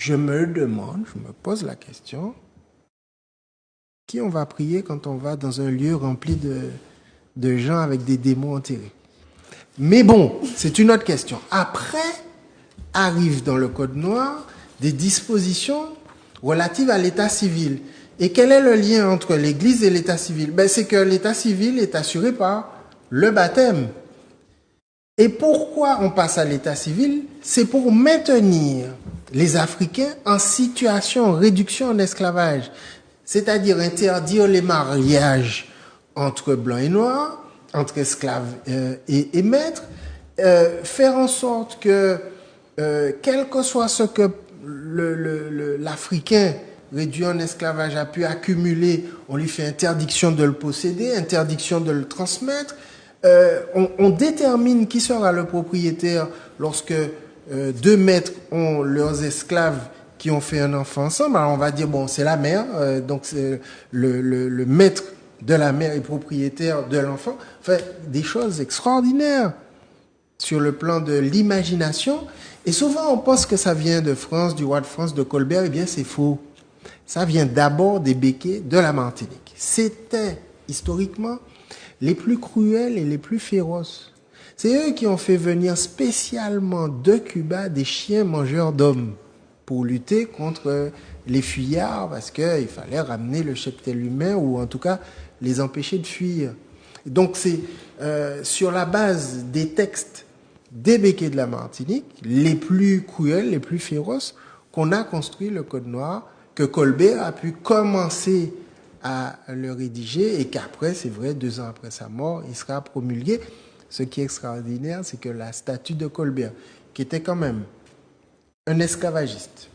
Je me pose la question, qui on va prier quand on va dans un lieu rempli de gens avec des démons enterrés? Mais bon, c'est une autre question. Après, arrivent dans le Code noir des dispositions relatives à l'état civil. Et quel est le lien entre l'Église et l'état civil? C'est que l'état civil est assuré par le baptême. Et pourquoi on passe à l'état civil? C'est pour maintenir les Africains en situation, réduction en esclavage. C'est-à-dire interdire les mariages entre blancs et noirs, entre esclaves et maîtres, faire en sorte que, quel que soit ce que l'Africain réduit en esclavage a pu accumuler, on lui fait interdiction de le posséder, interdiction de le transmettre. On détermine qui sera le propriétaire lorsque deux maîtres ont leurs esclaves qui ont fait un enfant ensemble. Alors on va dire, bon, c'est la mère, donc c'est le maître de la mère est propriétaire de l'enfant. Enfin, des choses extraordinaires sur le plan de l'imagination. Et souvent, on pense que ça vient de France, du roi de France, de Colbert. Eh bien, c'est faux. Ça vient d'abord des Békés de la Martinique. C'était, historiquement, les plus cruels et les plus féroces. C'est eux qui ont fait venir spécialement de Cuba des chiens mangeurs d'hommes pour lutter contre les fuyards, parce qu'il fallait ramener le cheptel humain, ou en tout cas les empêcher de fuir. Donc c'est sur la base des textes des Békés de la Martinique, les plus cruels, les plus féroces, qu'on a construit le Code noir, que Colbert a pu commencer à le rédiger, et qu'après, c'est vrai, 2 ans après sa mort, il sera promulgué. Ce qui est extraordinaire, c'est que la statue de Colbert, qui était quand même un esclavagiste,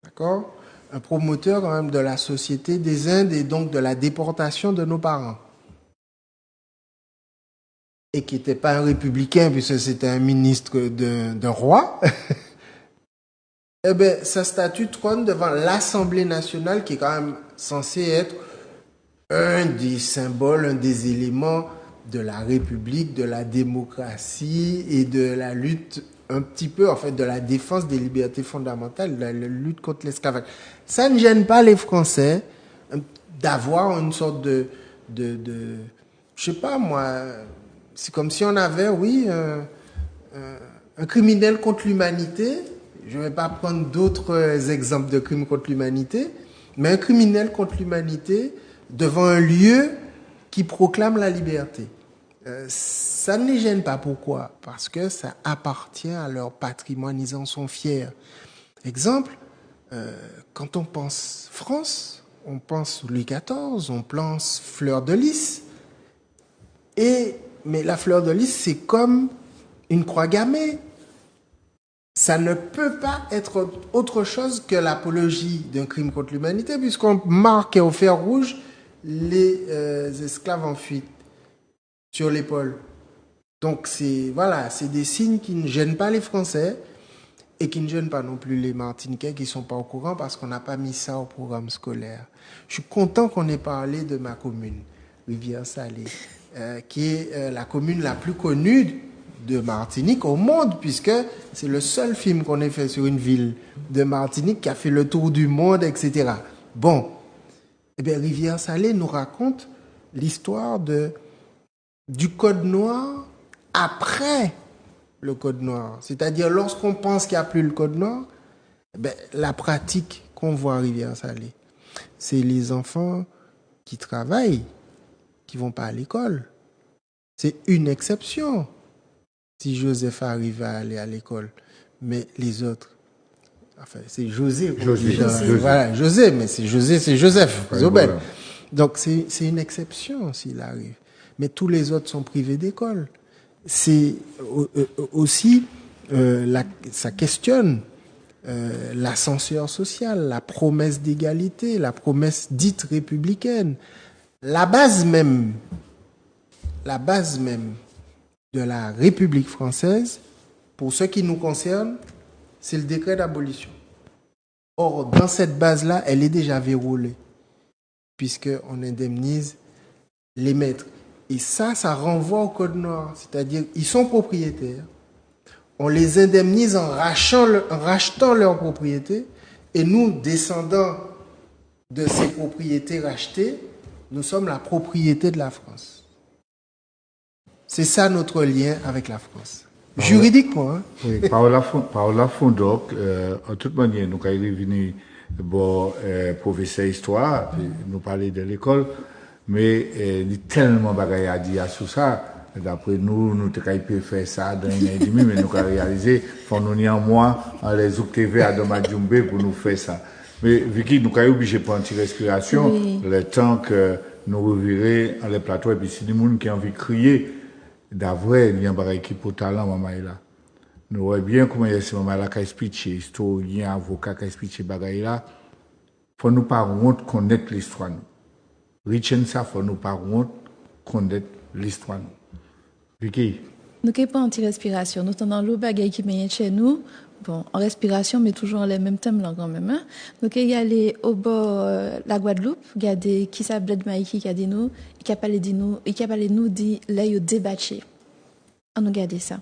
d'accord, un promoteur quand même de la société des Indes et donc de la déportation de nos parents, et qui n'était pas un républicain puisque c'était un ministre d'un roi, eh ben, sa statue trône devant l'Assemblée nationale qui est quand même censée être un des symboles, un des éléments de la République, de la démocratie et de la lutte un petit peu, en fait, de la défense des libertés fondamentales, de la lutte contre l'esclavage. Ça ne gêne pas les Français d'avoir une sorte de je sais pas moi, c'est comme si on avait, oui, un criminel contre l'humanité. Je ne vais pas prendre d'autres exemples de crimes contre l'humanité, mais un criminel contre l'humanité devant un lieu qui proclame la liberté. Ça ne les gêne pas. Pourquoi? Parce que ça appartient à leur patrimoine, ils en sont fiers. Exemple, quand on pense France, on pense Louis XIV, on pense Fleur de Lys. Mais la Fleur de Lys, c'est comme une croix gammée. Ça ne peut pas être autre chose que l'apologie d'un crime contre l'humanité, puisqu'on marque au fer rouge les esclaves en fuite sur l'épaule. Donc c'est des signes qui ne gênent pas les Français et qui ne gênent pas non plus les Martiniquais qui ne sont pas au courant parce qu'on n'a pas mis ça au programme scolaire. Je suis content qu'on ait parlé de ma commune, Rivière-Salée, qui est la commune la plus connue de Martinique au monde, puisque c'est le seul film qu'on ait fait sur une ville de Martinique qui a fait le tour du monde, etc. Bon, eh bien, Rivière-Salée nous raconte l'histoire du Code noir après le Code noir. C'est-à-dire, lorsqu'on pense qu'il n'y a plus le Code noir, eh bien, la pratique qu'on voit à Rivière-Salée, c'est les enfants qui travaillent, qui ne vont pas à l'école. C'est une exception si Joseph arrive à aller à l'école. Mais les autres, enfin, c'est José. Voilà, José, mais c'est José, c'est Joseph. Voilà. Donc, c'est une exception s'il arrive. Mais tous les autres sont privés d'école. C'est aussi, ça questionne l'ascenseur social, la promesse d'égalité, la promesse dite républicaine. La base même de la République française, pour ce qui nous concerne, c'est le décret d'abolition. Or, dans cette base-là, elle est déjà verrouillée, puisqu'on indemnise les maîtres. Et ça renvoie au Code noir, c'est-à-dire ils sont propriétaires, on les indemnise en rachetant leurs propriétés, et nous, descendants de ces propriétés rachetées, nous sommes la propriété de la France. C'est ça notre lien avec la France. Juridiquement. Hein? Oui, par la fond, donc, en toute manière, nous avons venu, professeur d'histoire, nous parler de l'école, mais il y a tellement de choses à dire sur ça. D'après nous avons faire ça dans une année et demie, mais nous avons réalisé, faut nous en mois, en les OTV à Domadjumbe pour nous faire ça. Mais Vicky, nous avons obligé de prendre une respiration, oui. Le temps que nous revirons dans les plateaux, et puis si les gens qui ont envie de crier, d'avril, il y a un bagage qui pour talent, maman est là. Nous voyons bien comment il y a ce maman là qui explique, historien, avocat qui explique bagage là. Faut nous pas honte connaître l'histoire nous. Richen ça, faut nous pas honte connaître l'histoire nous. Vicky. Nous n'avons pas anti-respiration. Nous sommes dans l'eau bagage qui mène chez nous. Bon, en respiration, mais toujours les mêmes thèmes là quand même. Hein? Donc, il y a les au bord la Guadeloupe, il y a des qui s'appellent Maïki qui a dit nous, qui a parlé de nous, qui a parlé nous dit là il débatté. On nous garder ça.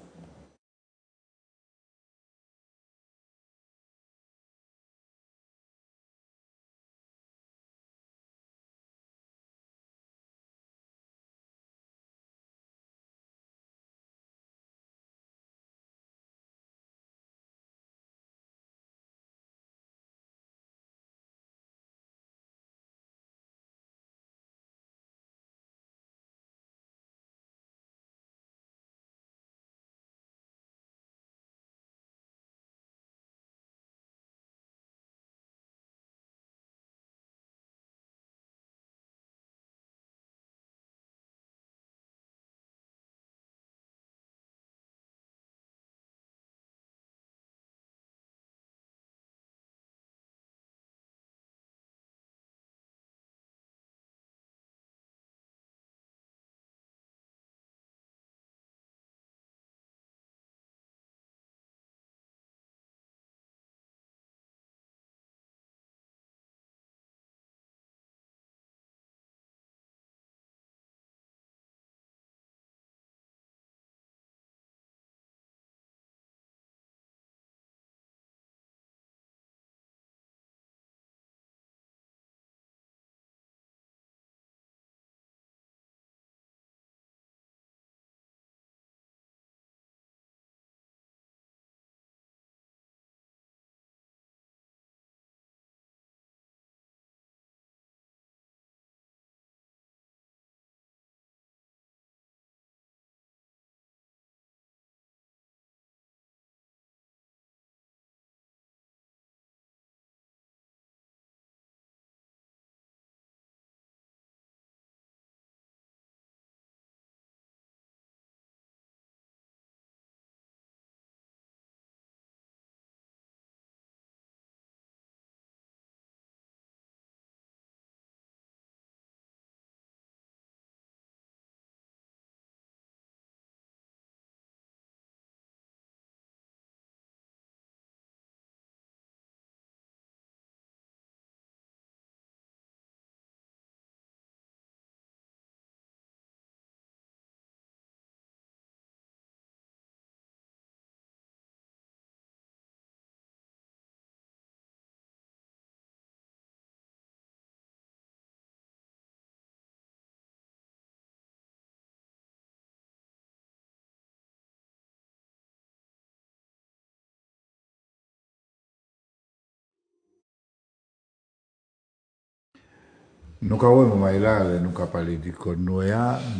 Nous avons parlé du code Noël,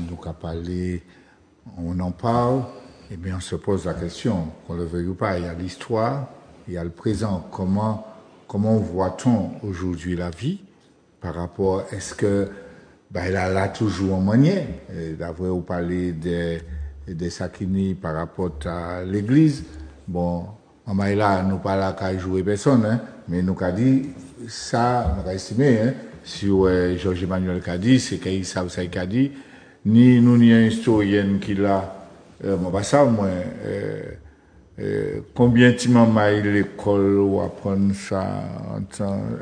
nous avons parlé, on en parle, et bien on se pose la question, qu'on le veuille ou pas, il y a l'histoire, il y a le présent. Comment voit-on aujourd'hui la vie par rapport, est-ce que, elle a là toujours en manière, d'avoir vous parlé des Sakini par rapport à l'église. Bon, maman est là, nous pas là qu'à jouer personne, hein, mais nous avons dit, ça, nous avons estimé, hein, sur Georges Emmanuel qu'a dit, c'est qu'il savent ça qu'a dit, ni nous ni un historien qui l'a, moi ça moi combien de temps à l'école ou apprendre ça,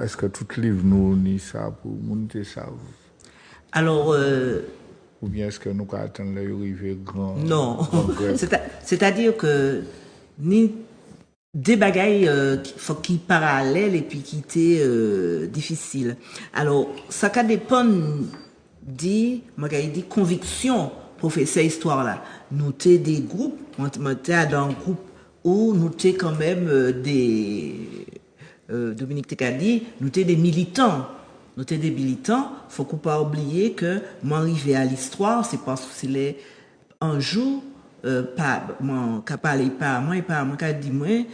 est-ce que tout livre nous ni ça pour monter ça? Alors ou bien est-ce que nous attendons l'arrivée grand? Non, c'est-à-dire que ni des bagailles faut qui parallèles et puis qui étaient difficiles. Alors ça dépend dit conviction professeur histoire là. Nous t'es des groupes, on t'es dans un groupe où nous t'es quand même Dominique Tekadi, nous t'es des militants. Nous t'es des militants, faut qu'on pas oublier que m'arriver à l'histoire, c'est parce que c'est un jour qu'a parlé pas moi et pas moi qu'a dit moi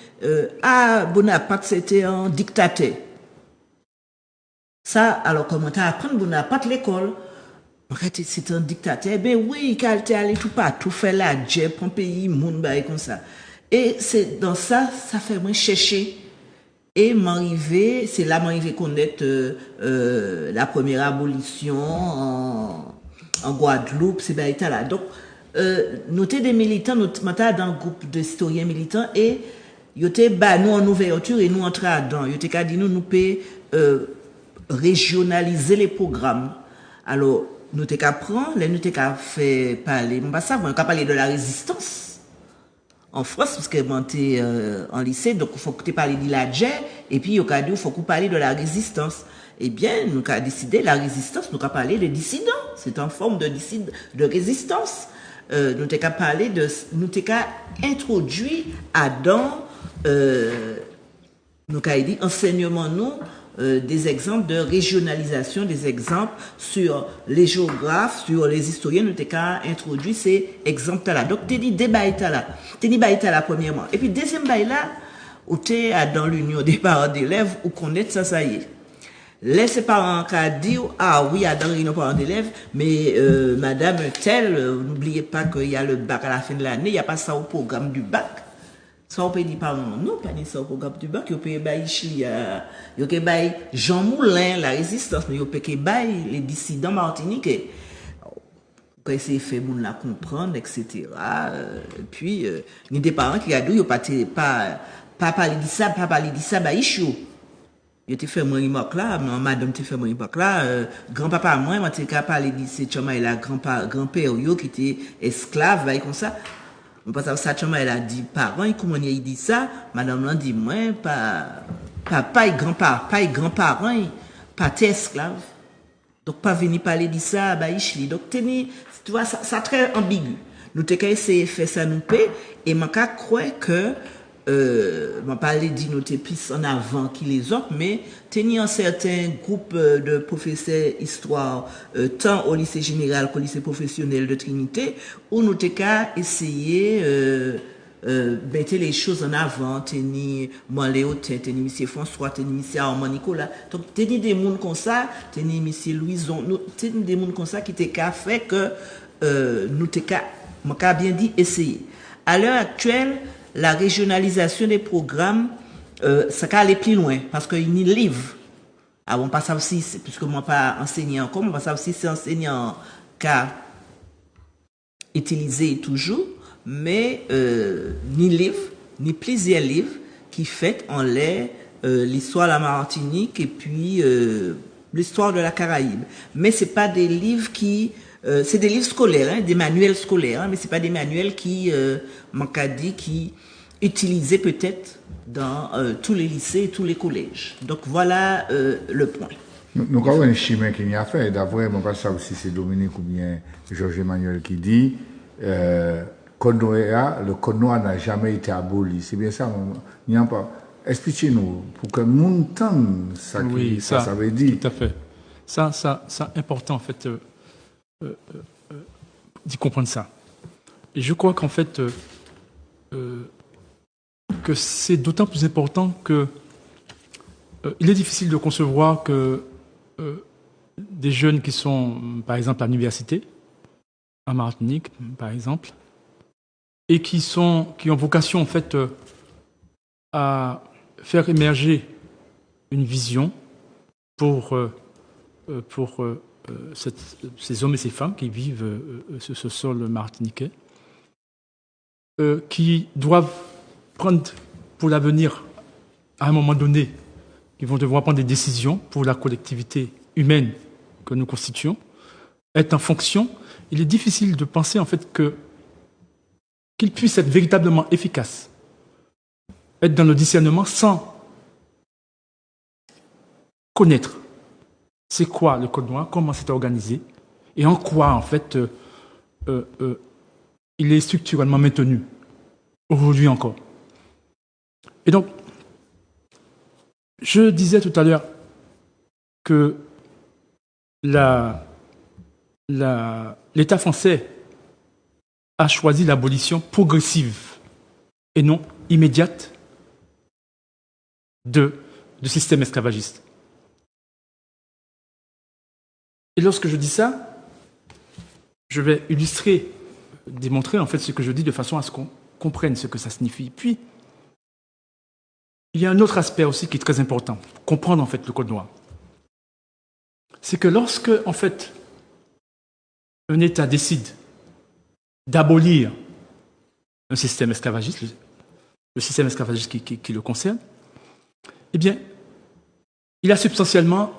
Bonaparte c'était un dictateur. Ça alors comment t'as appris Bonaparte l'école? C'est un dictateur. Ben oui, il a allé tout partout faire la guerre pour un pays monde comme ça. Et c'est dans ça fait moi chercher et m'arriver, c'est là m'arriver connaître la première abolition en Guadeloupe, c'est ben là. Donc nous étions des militants, nous étions dans un groupe d'historiens militants et nous étions en ouverture et nous entrons dedans. Nous étions dit nous pouvons régionaliser les programmes. Alors nous étions prendre, nous étions fait parler, on va parler de la résistance en France parce que j'étais en lycée, donc il faut que tu parles de la guerre et puis il faut qu'on parle de la résistance. Eh bien, nous avons décidé la résistance, nous avons parlé de dissidents, c'est une forme de résistance. Nous avons parlé de, nous avons introduit dans, nous avons dit enseignement nous des exemples de régionalisation, des exemples sur les géographes, sur les historiens, nous avons introduit ces exemples-là. Donc, tu dis débat là, tu dis là premièrement. Et puis, deuxième bail là, où tu es dans l'union des parents d'élèves, où connaît ça y est. Les parents qui disent, ah oui, il y a dans l'union des parents d'élèves, mais madame telle, n'oubliez pas qu'il y a le bac à la fin de l'année, il n'y a pas ça au programme du bac. Ça, on peut dire, pardon, non, pas ni ça au programme du bac, on peut dire, il y a Jean Moulin, la résistance, mais on peut dire, les dissidents martiniquais. Quand c'est fait, on la comprendre, etc. Puis, ni des parents qui a dit, pas parler de ça, bah, il chaud. Je t'ai fait mon remarque là, madame t'ai fait mon remarque là, grand-papa moi t'ai parlé de ce chama et la grand-père qui était esclave, comme ça. Parce que ça chama elle a dit parents, comment il dit ça, madame l'a dit moi papa et grand-parents, pas t'es esclave. Donc pas venir parler de ça, bah il donc tu vois ça très ambigu. Nous t'ai essayé faire ça nous paix et m'a croire que je parler d'innoter plus en avant qui les autres, mais tenir un certain groupe de professeurs histoire, tant au lycée général qu'au lycée professionnel de Trinité, où nous avons essayé mettre les choses en avant, tenir moi Léotin, tenir M. François, tenir M. Armand Nicolas. Donc, tenir des mondes comme ça, tenir M. Louison, tenir des mondes comme ça qui t'a fait que nous t'avons bien dit essayer. À l'heure actuelle, la régionalisation des programmes, ça va aller plus loin, parce qu'il y a des livres. Alors, on passe aussi, puisque moi pas enseignant encore, on passe aussi c'est enseignant qu'a utilisé toujours, mais ni livres, ni plusieurs livres qui fait en l'air l'histoire de la Martinique et puis l'histoire de la Caraïbe. Mais c'est pas des livres qui c'est des livres scolaires, hein, des manuels scolaires, hein, mais c'est pas des manuels qui, qui utilisés peut-être dans tous les lycées et tous les collèges. Donc voilà le point. Nous avons un chemin qu'il y a fait. D'après, moi, pas ça aussi, c'est Dominique ou bien Georges Emmanuel qui dit le code noir n'a jamais été aboli. C'est bien ça, il n'y a pas. Expliquez-nous, pour que nous entende ça, oui, ça veut dire. Tout à fait. Ça, c'est important, en fait, d'y comprendre ça. Et je crois qu'en fait, que c'est d'autant plus important que il est difficile de concevoir que des jeunes qui sont, par exemple, à l'université, en Martinique, par exemple, et qui ont vocation, en fait, à faire émerger une vision pour ces hommes et ces femmes qui vivent sur ce sol martiniquais, qui doivent prendre pour l'avenir, à un moment donné, ils vont devoir prendre des décisions pour la collectivité humaine que nous constituons, être en fonction. Il est difficile de penser en fait qu'ils puissent être véritablement efficaces, être dans le discernement sans connaître c'est quoi le Code noir, comment c'est organisé et en quoi en fait il est structurellement maintenu aujourd'hui encore. Et donc, je disais tout à l'heure que l'État français a choisi l'abolition progressive et non immédiate du système esclavagiste. Et lorsque je dis ça, je vais démontrer en fait ce que je dis de façon à ce qu'on comprenne ce que ça signifie. Puis, il y a un autre aspect aussi qui est très important, comprendre en fait le Code noir. C'est que lorsque, en fait, un État décide d'abolir un système esclavagiste, le système esclavagiste qui le concerne, eh bien, il a substantiellement,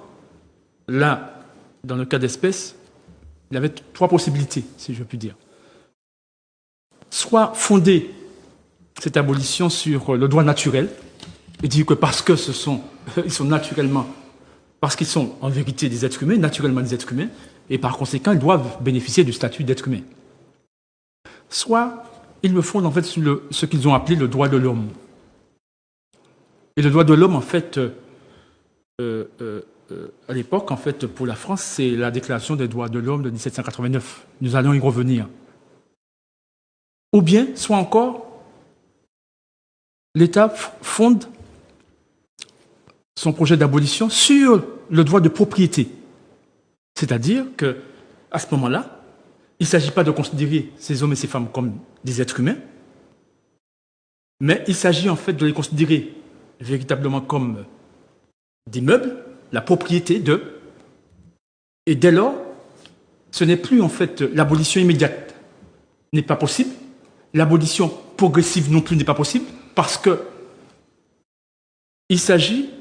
là, dans le cas d'espèce, il avait trois possibilités, si je puis dire. Soit fonder cette abolition sur le droit naturel, et dire que parce que ils sont naturellement, parce qu'ils sont en vérité des êtres humains, naturellement des êtres humains, et par conséquent, ils doivent bénéficier du statut d'être humain. Soit ils me fondent en fait sur ce qu'ils ont appelé le droit de l'homme. Et le droit de l'homme, en fait, à l'époque, en fait, pour la France, c'est la Déclaration des droits de l'homme de 1789. Nous allons y revenir. Ou bien, soit encore, l'État fonde son projet d'abolition sur le droit de propriété. C'est-à-dire qu'à ce moment-là, il ne s'agit pas de considérer ces hommes et ces femmes comme des êtres humains, mais il s'agit en fait de les considérer véritablement comme des meubles, la propriété d'eux. Et dès lors, ce n'est plus en fait l'abolition immédiate n'est pas possible, l'abolition progressive non plus n'est pas possible, parce que il s'agit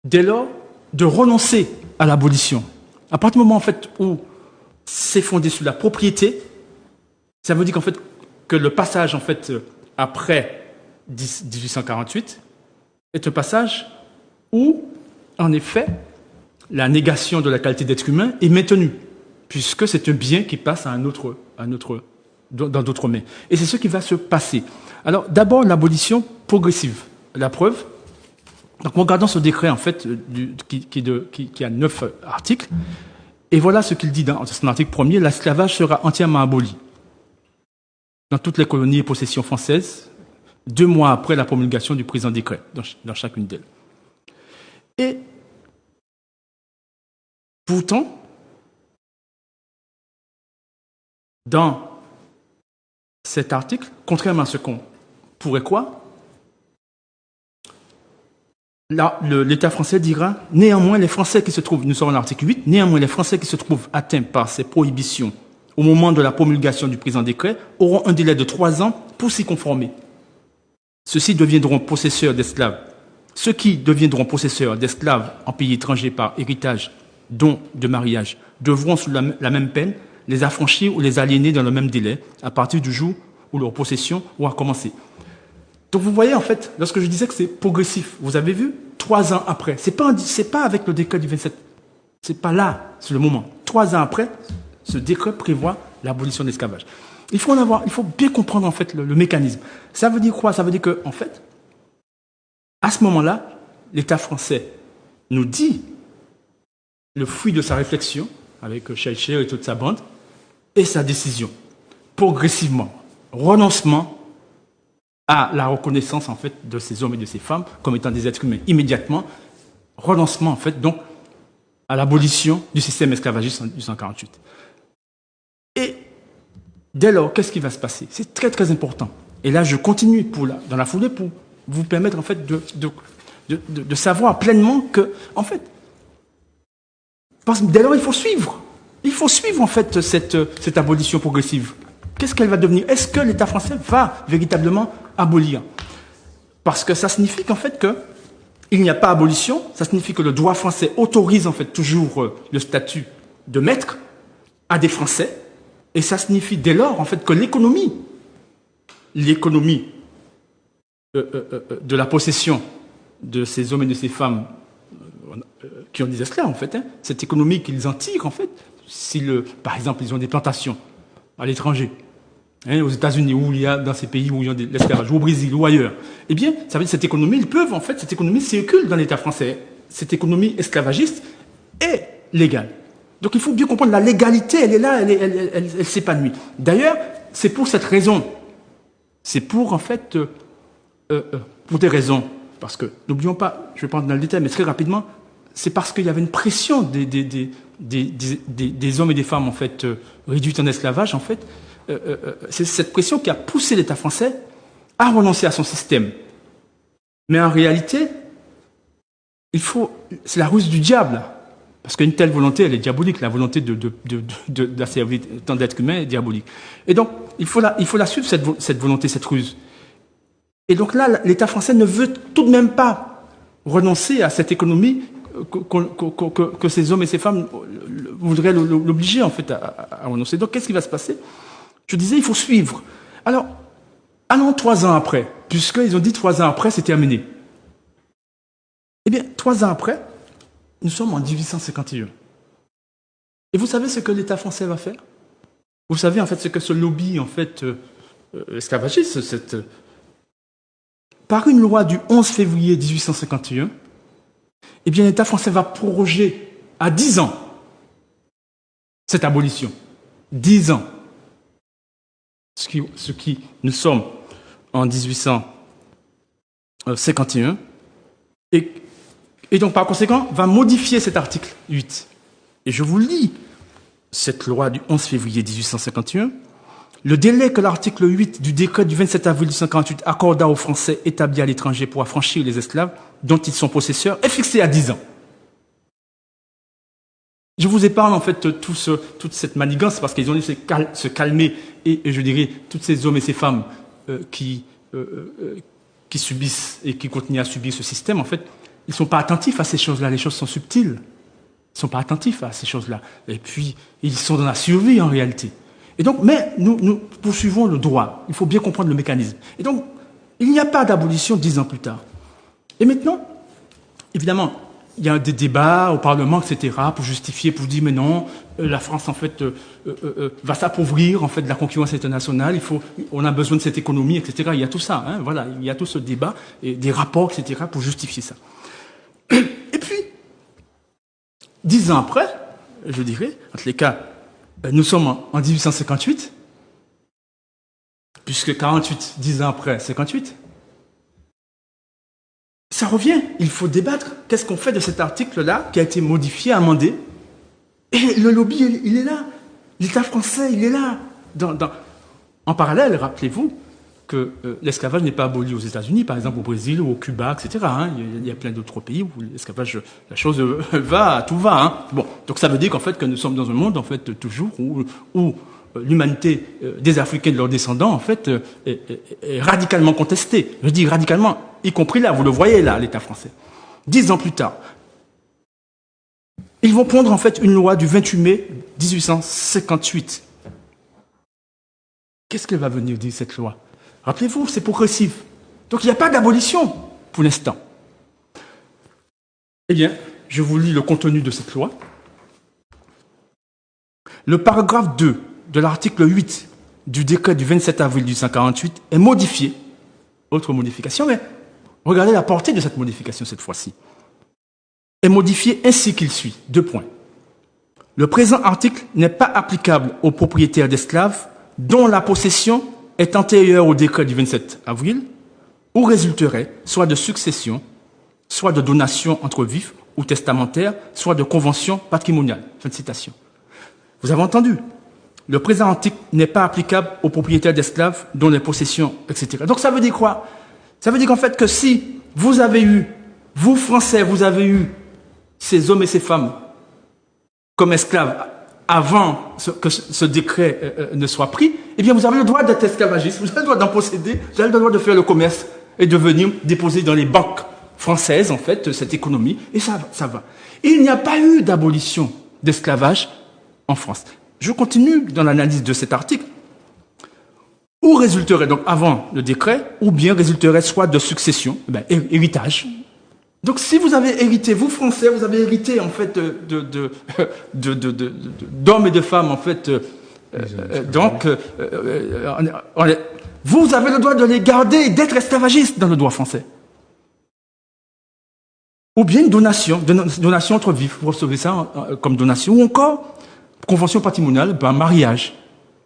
dès lors de renoncer à l'abolition. À partir du moment en fait où c'est fondé sur la propriété, ça veut dire qu'en fait que le passage en fait après 1848 est un passage où en effet la négation de la qualité d'être humain est maintenue, puisque c'est un bien qui passe à dans d'autres mains. Et c'est ce qui va se passer. Alors d'abord l'abolition progressive. La preuve. Donc, regardons ce décret, en fait, qui a 9 articles. Et voilà ce qu'il dit dans son article 1er. L'esclavage sera entièrement aboli dans toutes les colonies et possessions françaises, 2 mois après la promulgation du présent décret, dans chacune d'elles. Et pourtant, dans cet article, contrairement à ce qu'on pourrait croire, là, l'État français dira, néanmoins, les Français qui se trouvent, nous sommes à l'article 8, néanmoins, les Français qui se trouvent atteints par ces prohibitions au moment de la promulgation du présent décret auront un délai de 3 ans pour s'y conformer. Ceux-ci deviendront possesseurs d'esclaves. Ceux qui deviendront possesseurs d'esclaves en pays étranger par héritage, don de mariage, devront, sous la même peine, les affranchir ou les aliéner dans le même délai, à partir du jour où leur possession aura commencé. Donc vous voyez, en fait, lorsque je disais que c'est progressif, vous avez vu, 3 ans après, c'est pas avec le décret du 27, c'est pas là, c'est le moment. 3 ans après, ce décret prévoit l'abolition de l'esclavage. Il faut bien comprendre, en fait, le mécanisme. Ça veut dire quoi? Ça veut dire que, en fait, à ce moment-là, l'État français nous dit le fruit de sa réflexion avec Schellcher et toute sa bande, et sa décision. Progressivement, renoncement à la reconnaissance en fait de ces hommes et de ces femmes comme étant des êtres humains. Immédiatement, renoncement en fait donc à l'abolition du système esclavagiste en 1848. Et dès lors, qu'est-ce qui va se passer? C'est très très important. Et là, je continue dans la foulée pour vous permettre en fait de savoir pleinement que, en fait, parce que dès lors, il faut suivre. Il faut suivre en fait cette abolition progressive. Qu'est-ce qu'elle va devenir? Est-ce que l'État français va véritablement abolir? Parce que ça signifie qu'en fait il n'y a pas abolition, ça signifie que le droit français autorise en fait toujours le statut de maître à des Français, et ça signifie dès lors en fait que l'économie de la possession de ces hommes et de ces femmes qui ont des esclaves en fait, cette économie qu'ils en tirent en fait, si par exemple ils ont des plantations à l'étranger, aux États-Unis, ou il y a dans ces pays où il y a de l'esclavage, ou au Brésil, ou ailleurs, eh bien, ça veut dire que cette économie, ils peuvent, en fait, cette économie circule dans l'État français. Cette économie esclavagiste est légale. Donc il faut bien comprendre, la légalité, elle est là, elle s'épanouit. D'ailleurs, c'est pour cette raison. C'est pour, en fait, pour des raisons. Parce que, n'oublions pas, je vais pas entrer dans le détail, mais très rapidement, c'est parce qu'il y avait une pression des hommes et des femmes, en fait, réduits en esclavage, en fait. C'est cette pression qui a poussé l'État français à renoncer à son système. Mais en réalité, c'est la ruse du diable. Parce qu'une telle volonté, elle est diabolique. La volonté d'asservir tant d'êtres humains est diabolique. Et donc, il faut la suivre, cette volonté, cette ruse. Et donc là, l'État français ne veut tout de même pas renoncer à cette économie que ces hommes et ces femmes voudraient l'obliger, en fait, à renoncer. Donc, qu'est-ce qui va se passer? Je disais, il faut suivre. Alors, allons 3 ans après, puisqu'ils ont dit 3 ans après, c'est terminé. Eh bien, 3 ans après, nous sommes en 1851. Et vous savez ce que l'État français va faire? Vous savez, en fait, ce que ce lobby, en fait, esclavagiste, par une loi du 11 février 1851, eh bien, l'État français va proroger à 10 ans cette abolition. 10 ans. Ce qui nous sommes en 1851, et donc par conséquent va modifier cet article 8. Et je vous lis cette loi du 11 février 1851. Le délai que l'article 8 du décret du 27 avril 1848 accorda aux Français établis à l'étranger pour affranchir les esclaves dont ils sont possesseurs est fixé à 10 ans. Je vous épargne en fait toute cette manigance parce qu'ils ont dû se calmer et je dirais tous ces hommes et ces femmes qui subissent et qui continuent à subir ce système, en fait, ils ne sont pas attentifs à ces choses-là. Les choses sont subtiles. Ils ne sont pas attentifs à ces choses-là. Et puis, ils sont dans la survie en réalité. Et donc, mais nous poursuivons le droit. Il faut bien comprendre le mécanisme. Et donc, il n'y a pas d'abolition 10 ans plus tard. Et maintenant, évidemment, il y a des débats au Parlement, etc., pour justifier, pour dire, mais non, la France, en fait, va s'appauvrir, en fait, de la concurrence internationale, on a besoin de cette économie, etc. Il y a tout ça, hein, voilà, il y a tout ce débat, et des rapports, etc., pour justifier ça. Et puis, 10 ans après, je dirais, en tous les cas, nous sommes en 1858, puisque 48, 10 ans après, 58, ça revient, il faut débattre. Qu'est-ce qu'on fait de cet article-là qui a été modifié, amendé? Et le lobby, il est là. L'État français, il est là. En parallèle, rappelez-vous que l'esclavage n'est pas aboli aux États-Unis, par exemple au Brésil ou au Cuba, etc. Hein. Il y a plein d'autres pays où l'esclavage, la chose va, tout va. Hein. Bon, donc ça veut dire qu'en fait que nous sommes dans un monde en fait toujours où l'humanité des Africains et de leurs descendants en fait est radicalement contestée. Je dis radicalement, y compris là, vous le voyez là, l'État français. 10 ans plus tard, ils vont prendre en fait une loi du 28 mai 1858. Qu'est-ce qu'elle va venir dire cette loi? Rappelez-vous, c'est progressif. Donc il n'y a pas d'abolition pour l'instant. Eh bien, je vous lis le contenu de cette loi. Le paragraphe 2 de l'article 8 du décret du 27 avril 1848 est modifié. Autre modification, mais regardez la portée de cette modification cette fois-ci. Est modifié ainsi qu'il suit. 2 points. Le présent article n'est pas applicable aux propriétaires d'esclaves dont la possession est antérieure au décret du 27 avril ou résulterait soit de succession, soit de donation entre vifs ou testamentaires, soit de convention patrimoniale. Fin de citation. Vous avez entendu? Le présent article n'est pas applicable aux propriétaires d'esclaves dont les possessions, etc. Donc ça veut dire quoi? Ça veut dire qu'en fait que si vous avez eu, vous Français, vous avez eu ces hommes et ces femmes comme esclaves avant que ce décret ne soit pris, eh bien vous avez le droit d'être esclavagiste, vous avez le droit d'en posséder, vous avez le droit de faire le commerce et de venir déposer dans les banques françaises, en fait, cette économie, et ça va. Il n'y a pas eu d'abolition d'esclavage en France. Je continue dans l'analyse de cet article. Où résulterait, donc avant le décret, ou bien résulterait soit de succession, héritage. Donc si vous avez hérité, vous Français, vous avez hérité en fait d'hommes et de femmes en fait, vous avez le droit de les garder et d'être esclavagistes dans le droit français. Ou bien une donation entre vifs, vous recevez ça comme donation, ou encore convention patrimoniale, mariage.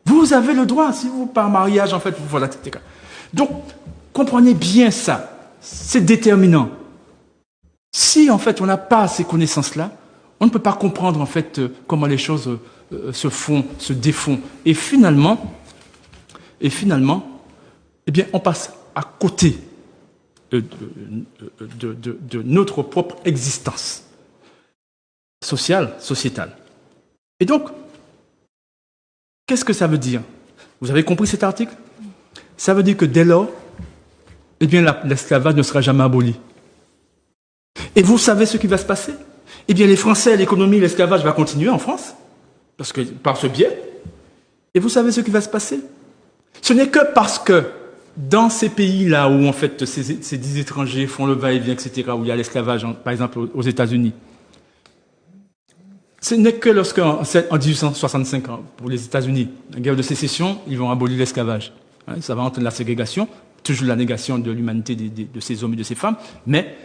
Vous avez le droit, si vous par mariage en fait, voilà, etc. Donc comprenez bien ça, c'est déterminant. Si, en fait, on n'a pas ces connaissances-là, on ne peut pas comprendre, en fait, comment les choses se font, se défont. Et finalement, eh bien, on passe à côté de notre propre existence sociale, sociétale. Et donc, qu'est-ce que ça veut dire? Vous avez compris cet article? Ça veut dire que dès lors, eh bien, l'esclavage ne sera jamais aboli. Et vous savez ce qui va se passer? Eh bien, les Français, l'économie, l'esclavage va continuer en France, parce que par ce biais. Et vous savez ce qui va se passer? Ce n'est que parce que dans ces pays-là où, en fait, ces 10 étrangers font le va-et-vient, etc., où il y a l'esclavage, par exemple, aux États-Unis, ce n'est que lorsqu'en 1865, pour les États-Unis, la guerre de sécession, ils vont abolir l'esclavage. Ça va entraîner la ségrégation, toujours la négation de l'humanité de ces hommes et de ces femmes, mais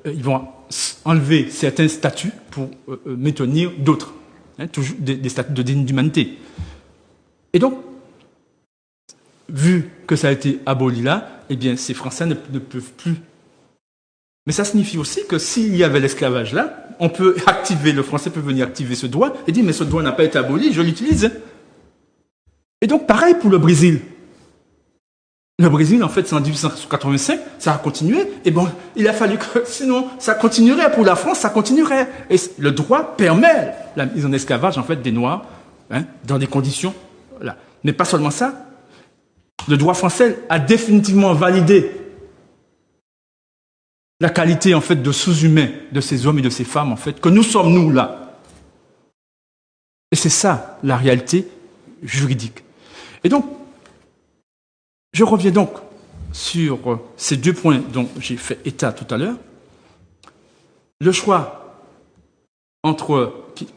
ils vont enlever certains statuts pour maintenir d'autres, toujours des statuts d'humanité. Et donc, vu que ça a été aboli là, eh bien, ces Français ne peuvent plus. Mais ça signifie aussi que s'il y avait l'esclavage là, on peut activer, le Français peut venir activer ce droit et dire, mais ce droit n'a pas été aboli, je l'utilise. Et donc, pareil pour le Brésil. Le Brésil, en fait, c'est en 1885, ça a continué, et bon, il a fallu que, sinon, ça continuerait pour la France, ça continuerait. Et le droit permet la mise en esclavage, en fait, des Noirs, dans des conditions, là. Mais pas seulement ça, le droit français a définitivement validé la qualité, en fait, de sous-humain de ces hommes et de ces femmes, en fait, que nous sommes, nous, là. Et c'est ça, la réalité juridique. Et donc, je reviens donc sur ces deux points dont j'ai fait état tout à l'heure. Le choix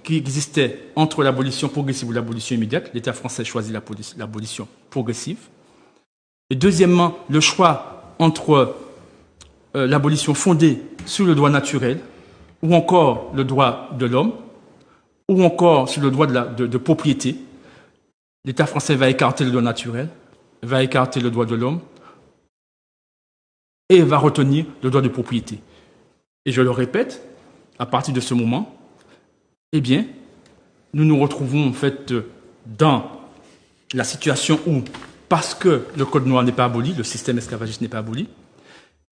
qui existait entre l'abolition progressive ou l'abolition immédiate. L'État français choisit l'abolition progressive. Et deuxièmement, le choix entre l'abolition fondée sur le droit naturel, ou encore le droit de l'homme, ou encore sur le droit de propriété. L'État français va écarter le droit naturel, va écarter le droit de l'homme et va retenir le droit de propriété. Et je le répète, à partir de ce moment, eh bien, nous nous retrouvons en fait dans la situation où, parce que le Code noir n'est pas aboli, le système esclavagiste n'est pas aboli,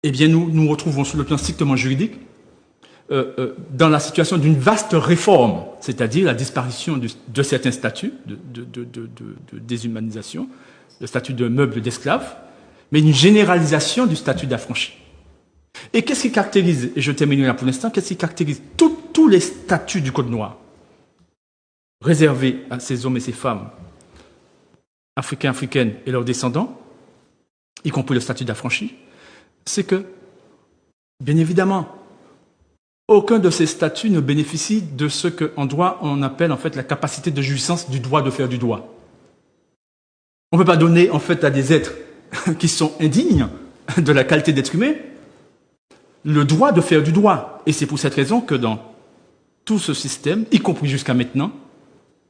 eh bien, nous nous retrouvons sur le plan strictement juridique dans la situation d'une vaste réforme, c'est-à-dire la disparition de certains statuts de déshumanisation, le statut de meuble d'esclave, mais une généralisation du statut d'affranchi. Et qu'est-ce qui caractérise, et je terminerai là pour l'instant, qu'est-ce qui caractérise tous les statuts du Code noir réservés à ces hommes et ces femmes, africains, africaines et leurs descendants, y compris le statut d'affranchi, c'est que, bien évidemment, aucun de ces statuts ne bénéficie de ce qu'en droit on appelle en fait la capacité de jouissance du droit de faire du droit. On ne peut pas donner en fait à des êtres qui sont indignes de la qualité d'être humain le droit de faire du droit. Et c'est pour cette raison que dans tout ce système, y compris jusqu'à maintenant,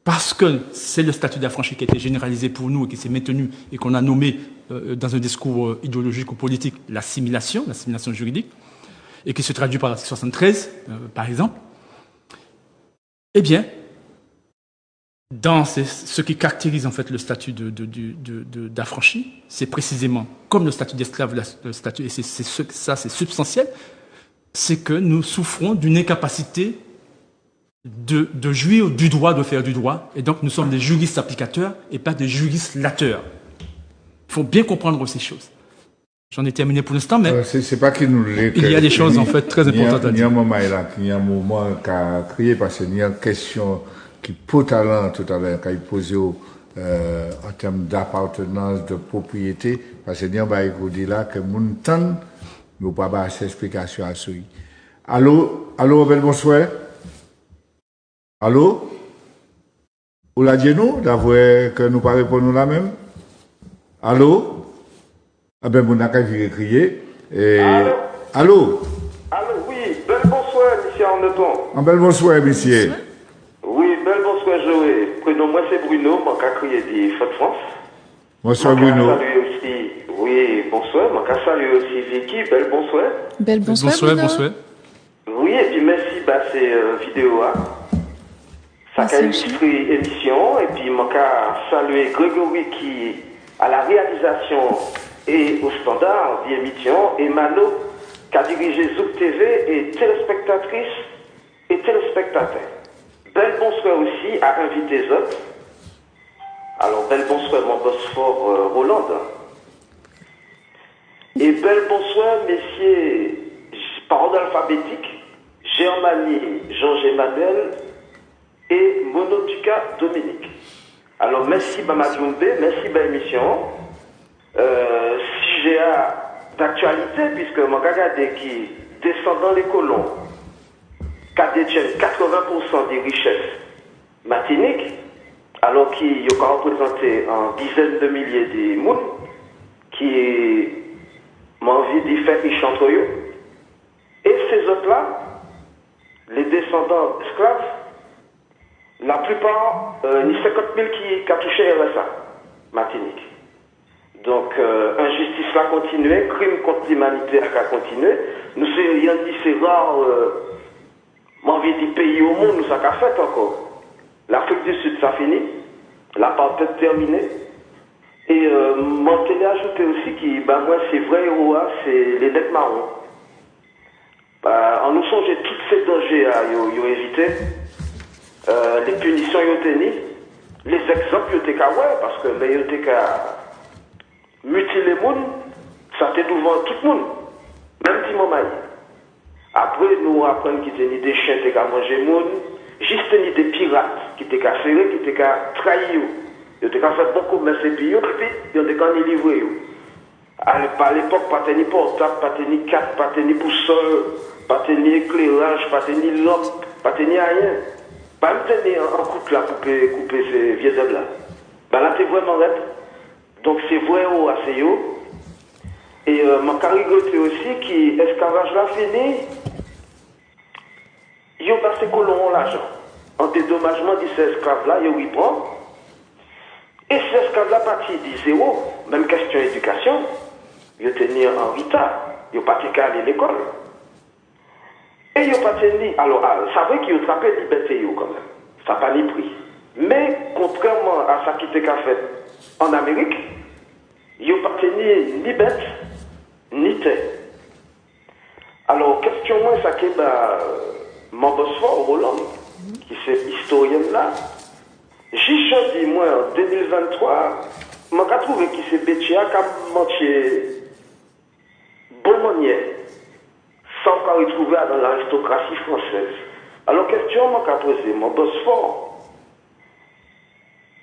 parce que c'est le statut d'affranchi qui a été généralisé pour nous et qui s'est maintenu et qu'on a nommé dans un discours idéologique ou politique l'assimilation juridique, et qui se traduit par l'article 73, par exemple, eh bien, dans ce qui caractérise en fait le statut d'affranchi, c'est précisément comme le statut d'esclave, le statut, et c'est substantiel, c'est que nous souffrons d'une incapacité de jouir du droit, de faire du droit, et donc nous sommes des juristes applicateurs et pas des juristes lateurs. Il faut bien comprendre ces choses. J'en ai terminé pour l'instant, mais c'est pas qu'il nous il y a des choses en fait très importantes à dire. Il y a un moment qu'a crié parce qu'il y a une question qui peut talent tout à l'heure, qu'a posé en termes d'appartenance, de propriété, parce qu'il y a un dit là que mon temps, mais pas assez d'explication à ce. Allô, bel bonsoir. Allô? Ou la nous d'avoir que nous pas répondre là même? Allô? Ah ben, mon accueil vient crier. Allô? Allô, oui, bel bonsoir, monsieur Arneton. Bel bonsoir, monsieur. Oui, bel bonsoir, Joël. Prénom, moi, c'est Bruno, mon cas crié de Fête France. Bonsoir, Bruno. Aussi, oui, bonsoir. Mon cas salut aussi, Vicky, bel bonsoir. Bel bonsoir, bonsoir. Oui, et puis merci, c'est vidéo. Ça a illustré l'émission, et puis mon cas saluer Grégory qui, à la réalisation et au standard d'émission, et Mano qui a dirigé Zouk TV et téléspectatrices et téléspectateurs. Bel bonsoir aussi à inviter autres. Alors, bel bonsoir mon boss fort Roland. Et bel bonsoir messieurs, parole alphabétique, Germanie, Georges Emmanuel et Monotuka Dominique. Alors, merci Mamadjoumbe, merci pour l'émission. Sujet d'actualité, puisque mon regardé qui descend dans les colons, qui détiennent 80% des richesses martiniques, alors qu'il y a représenté en dizaines de milliers de monde qui m'ont envie d'y faire riche entre eux. Et ces autres-là, les descendants esclaves, la plupart, il y a 50 000 qui ont touché RSA, Martinique. Donc, injustice là continue, crime contre l'humanité a continué. Nous, c'est rare, envie de pays au monde, nous, ça a fait encore. L'Afrique du Sud, ça finit. L'apartheid terminé. Et, m'en tenais ajouter aussi que, moi, c'est vrai, c'est les dettes marrons. En nous songeant tous ces dangers à éviter. Les punitions yoténi, les exemples yotéka parce que les yotéka mutiler les monde, ça t'est devant tout le monde, même si mon maï. Après nous apprenons qu'il y a des chiens qui ont mangé le monde, juste des pirates qui t'ont serré, qui t'ont trahi, ils ont fait beaucoup de commerce et puis ils ont livré. À l'époque, pas de portable, pas de carte, pas de boussole, pas de éclairage, pas de lampe, pas de rien. Pas me tenir en coupe là pour couper ces vieux hommes là. Là, c'est vraiment raide. Donc, c'est vrai au ACO. Et ma carigoté aussi, qui esclavage là fini, ils ont passé colon l'argent. En dédommagement de ces esclaves là, ils ont prend. Et ces esclaves là, partis de zéro, même question d'éducation, ils ont tenu en retard. Ils ont pas qu'à aller à l'école. Et ils n'ont pas tenu. Alors, ça veut qu'ils ont trappé la liberté quand même. Ça n'a pas ni pris. Mais, contrairement à ce qui était fait en Amérique, ils n'ont pas tenu ni bête, ni tête. Alors, question moi, ça qui est mon boss fort, Roland, qui est historien là. J'ai dit, moi, en 2023, je me trouvé qu'il s'est bêché à mentir bon manière. Sans qu'on retrouve dans l'aristocratie française. Alors, question, moi, qu'a posé, mon boss fort.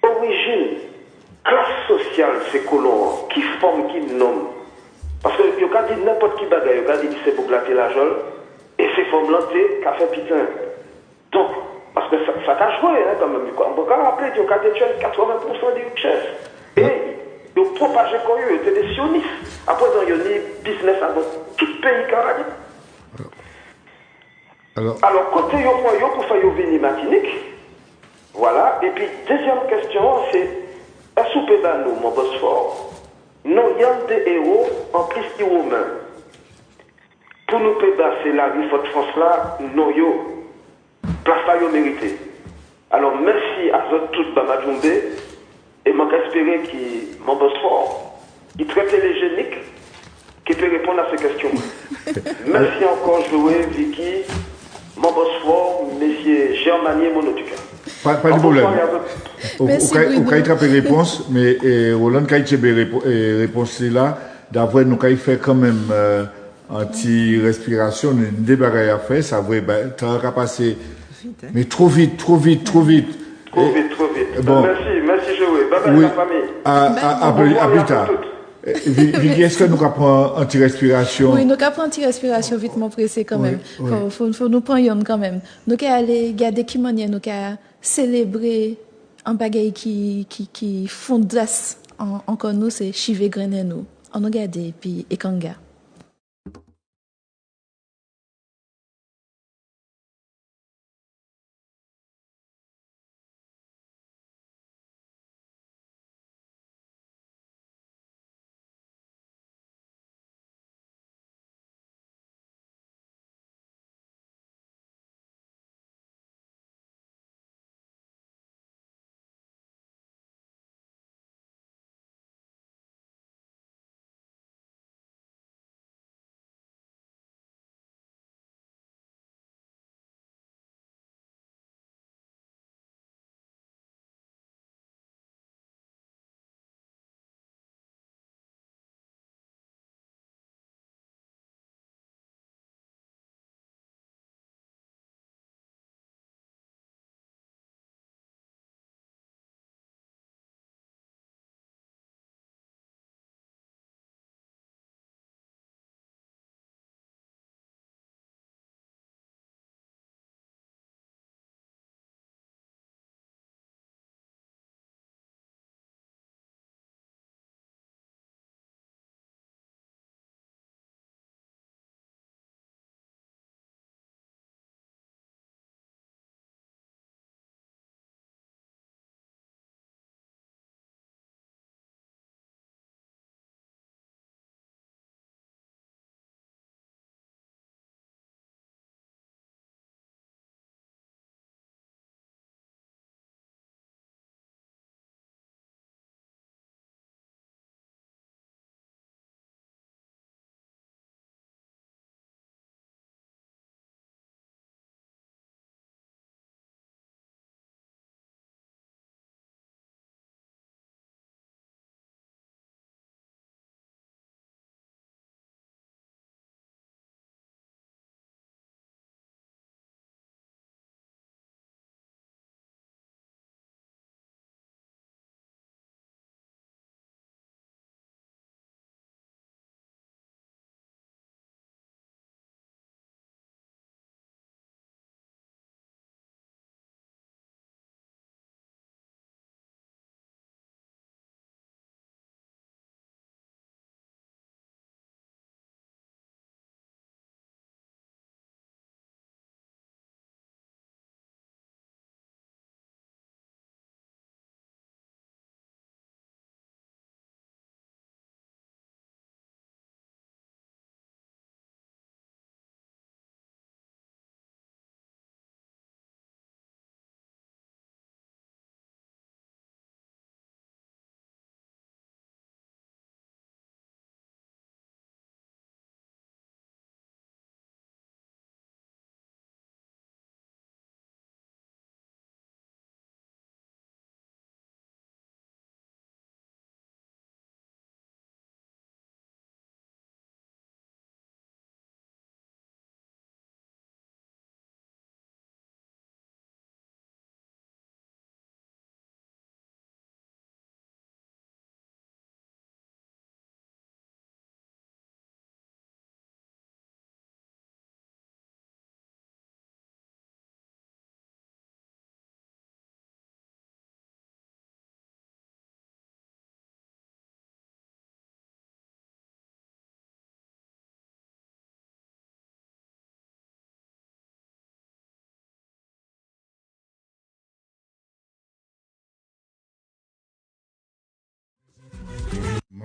Origine, classe sociale, c'est colon, qui forme, qui nomme. Parce que, il y a dit n'importe qui bagaille, il y a dit c'est pour glatter la jolle, et c'est forme lantée, qu'a fait putain. Donc, parce que ça t'a joué, hein, quand même. On peut rappeler, il y a des 80% des richesses. Et, ils ont propagé comme eux, ils étaient des sionistes. Après, il y a des business dans tout le pays canadien. Alors, côté yo pour faire venir Martinique, Voilà. Et puis, deuxième question, c'est, est-ce que vous pouvez nous, mon Bosphore, nous, y a des héros en plus des Romains. Pour nous c'est la vie de France là, nous, yo, place là, yo mérité. Alors, merci à tous tout Bamadjoumbe, et moi, j'espère que mon Bosphore, il traite télégénique, qui peut répondre à ces questions. Merci encore, Joël, Vicky, mon Bosphore, messieurs Germanier, Monotuca. Pas de problème. Au cas de réponse, mais Roland, quand il réponse là, d'avoir nous quand fait quand même anti-respiration, une débarrasse à faire, ça va être passé, mais trop vite. Trop vite. Bon. Merci Joël. Bye bye Oui. la famille. À plus tard. Vicky, est-ce que nous apprenons anti-respiration? Oui, nous apprenons anti-respiration vite pressé quand même. Faut nous prendre quand même. Nous aller garder qui manière nous célébrer un bagage qui fondasse encore nous c'est chiver grainer nous. On nous garder puis et kanga.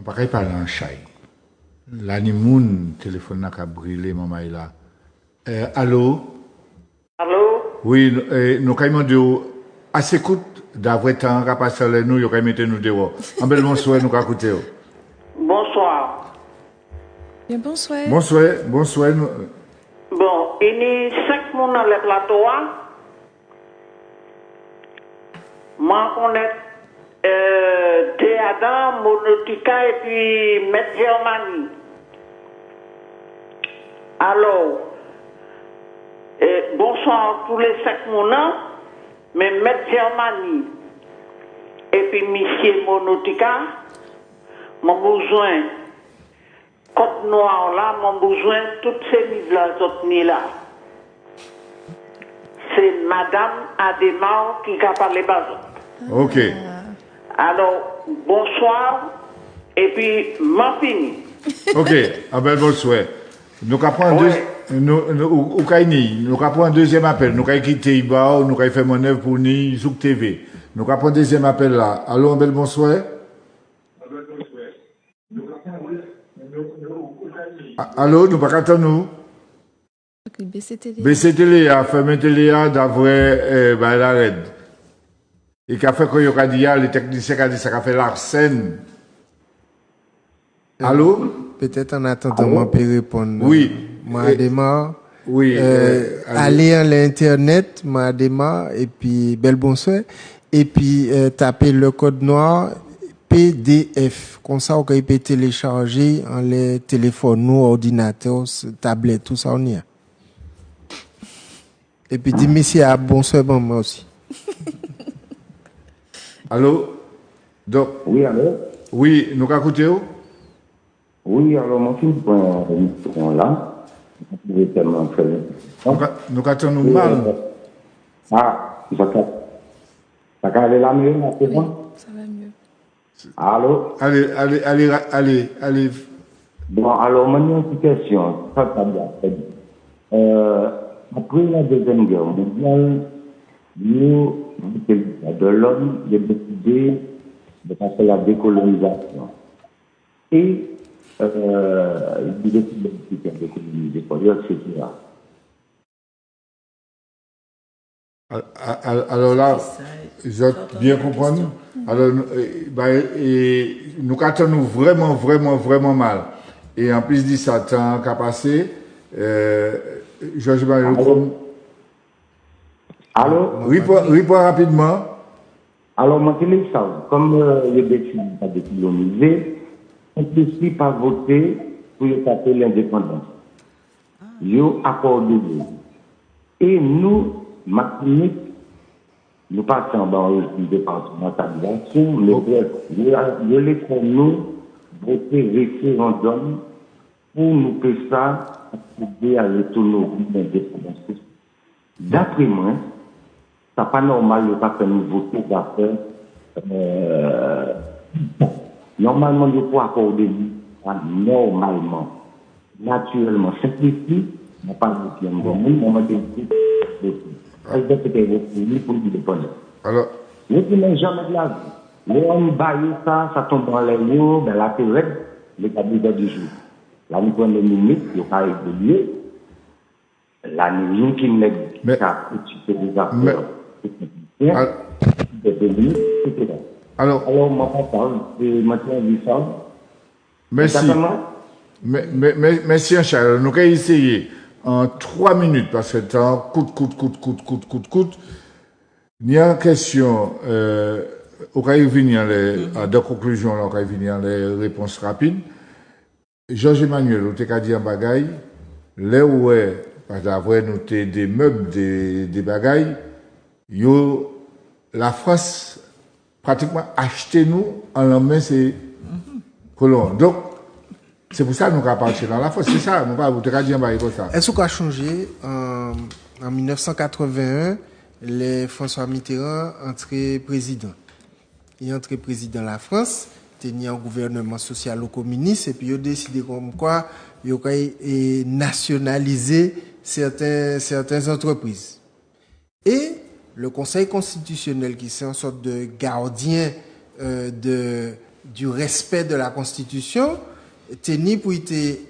On ne peut pas parler en chai. L'animoun, téléphone n'a qu'à brûler, maman est là. Allô? Allô? Oui, nous avons dit, assez coûte d'avoir temps qu'à passer les nous, nous avons mis nous dehors. En bel bonsoir, nous avons écouté. Bonsoir. Bien, bonsoir. Bonsoir. Bon, il y a 5 personnes dans le plateau. Moi, on est Théadam, Monotica et puis Maître Germanie. Alors, bonsoir tous les 5 personnes, mais Maître Germanie et puis Monsieur Monotica, mon besoin, Côte Noire là, mon besoin, toutes ces livres-là, là. C'est Madame Ademar qui a parlé bas. Ok. Alors, bonsoir, et puis, m'en fini. Ok, bonsoir. Nous avons un deuxième appel. Nous avons quitté Iba, nous avons fait manœuvre pour nous, Zouk TV. Nous avons un deuxième appel là. Allô, bonsoir. Allô, nous pas attendre nous. BC Télé a fermé Télé d'après la RED. Et qu'a fait qu'on a dit, les techniciens ont dit ça a fait l'arsène. Allô? Peut-être en attendant, moi, peut répondre. Oui. Madema. Oui. Aller à l'internet, Madema, et puis bel bonsoir. Et puis, taper le code noir PDF. Comme ça, on peut télécharger en les téléphones, nous, ordinateurs, tablettes, tout ça, on y a. Et puis, dis monsieur à bonsoir, moi aussi. Allô? Donc, oui, allô? Oui, nous avons écouté? Oui, alors, mon fils, là, nous attendons mal. Ah, ça va aller là mieux, c'est bon? Ça va mieux. Allô? Allez. Bon, alors, maintenant, une petite question. Ça va bien. Après la Deuxième Guerre mondiale, nous, de l'homme, j'ai décidé de passer la décolonisation. Et il décidé de décoloniser, etc. Alors là, je bien comprendre. Alors, nous attendons vraiment mal. Et en plus de ça, temps qu'a passé, Georges Mario. Allô? Réponds rapidement. Alors, moi, je dis ça. Comme les décidé de décoloniser, on ne peut pas voter pour taper l'indépendance. Ils ont accordé. Et nous, Martinique, nous passons dans le départementalisation, mais bref, ils laissent nous voter référendum pour nous que ça accéder à l'autonomie d'indépendance. D'après moi, ça n'est pas normal de ne pas faire nous voter d'affaires. Normalement, il faut accorder normalement, naturellement, simplifié, mais pas de bien. Alors, je ne jamais de la vie. Les baillé ça tombe dans les lieux, dans la période, les cabinets du jour. Là, nous prenons les minutes, il n'y a pas évolué. Là, nous qui n'est pas des affaires. Alors, moi, on parle de matière du sol. Merci. Merci, Charles. Nous allons essayer en 3 minutes, parce que le temps coûte. Il y a une question, on va y venir de conclusion, on va y venir les réponses rapides. Georges Emmanuel, on t'a dit un bagaille, là où parce qu'après nous t'es des meubles, des bagailles, la France pratiquement acheté nous en l'emmène ces colons. Donc, c'est pour ça que nous avons parti dans la France, c'est ça, nous avons dit un bagaille comme ça. Est-ce qu'on a changé en 1981, François Mitterrand entré président. Il est entré président de la France, il y a un gouvernement social-communiste, et puis il a décidé comme quoi il a nationalisé certaines entreprises. Et le Conseil constitutionnel, qui est une sorte de gardien de du respect de la Constitution, teni pour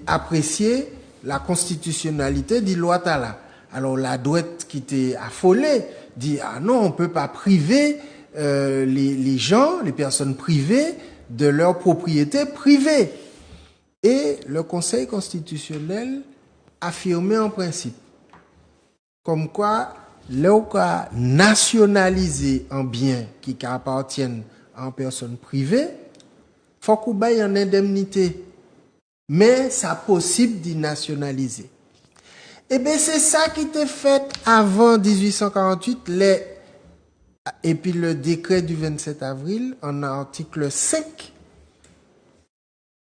apprécier la constitutionnalité de loi là. Alors la droite qui était affolée dit ah non, on peut pas priver les gens, les personnes privées de leur propriété privée. Et le Conseil constitutionnel affirmait en principe comme quoi l'on nationaliser un bien qui appartient à une personne privée, faut qu'on baille en indemnité. Mais ça possible d'y nationaliser. Eh bien, c'est ça qui était fait avant 1848, et puis le décret du 27 avril, en article 5,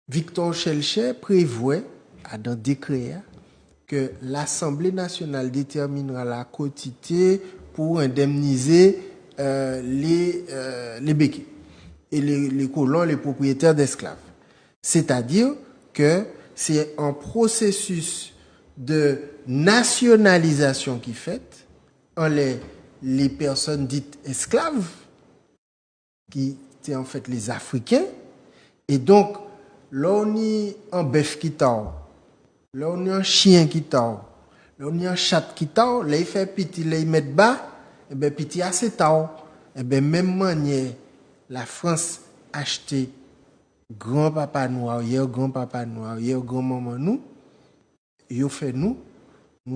Victor Schellcher prévoit, dans le décret, que l'Assemblée nationale déterminera la quotité pour indemniser les béquets et les colons, les propriétaires d'esclaves. C'est-à-dire que c'est un processus de nationalisation qui fait en les personnes dites esclaves, qui étaient en fait les Africains, et donc là on y un bœuf qui tord, là on y un chien qui tord, là on y un chat qui tord, là il fait petit, là il met bas, et ben petit assez tord, et ben même manière la France achetait grand-papa noir, hier grand-papa noir, hier grand-maman nous, yo fait nous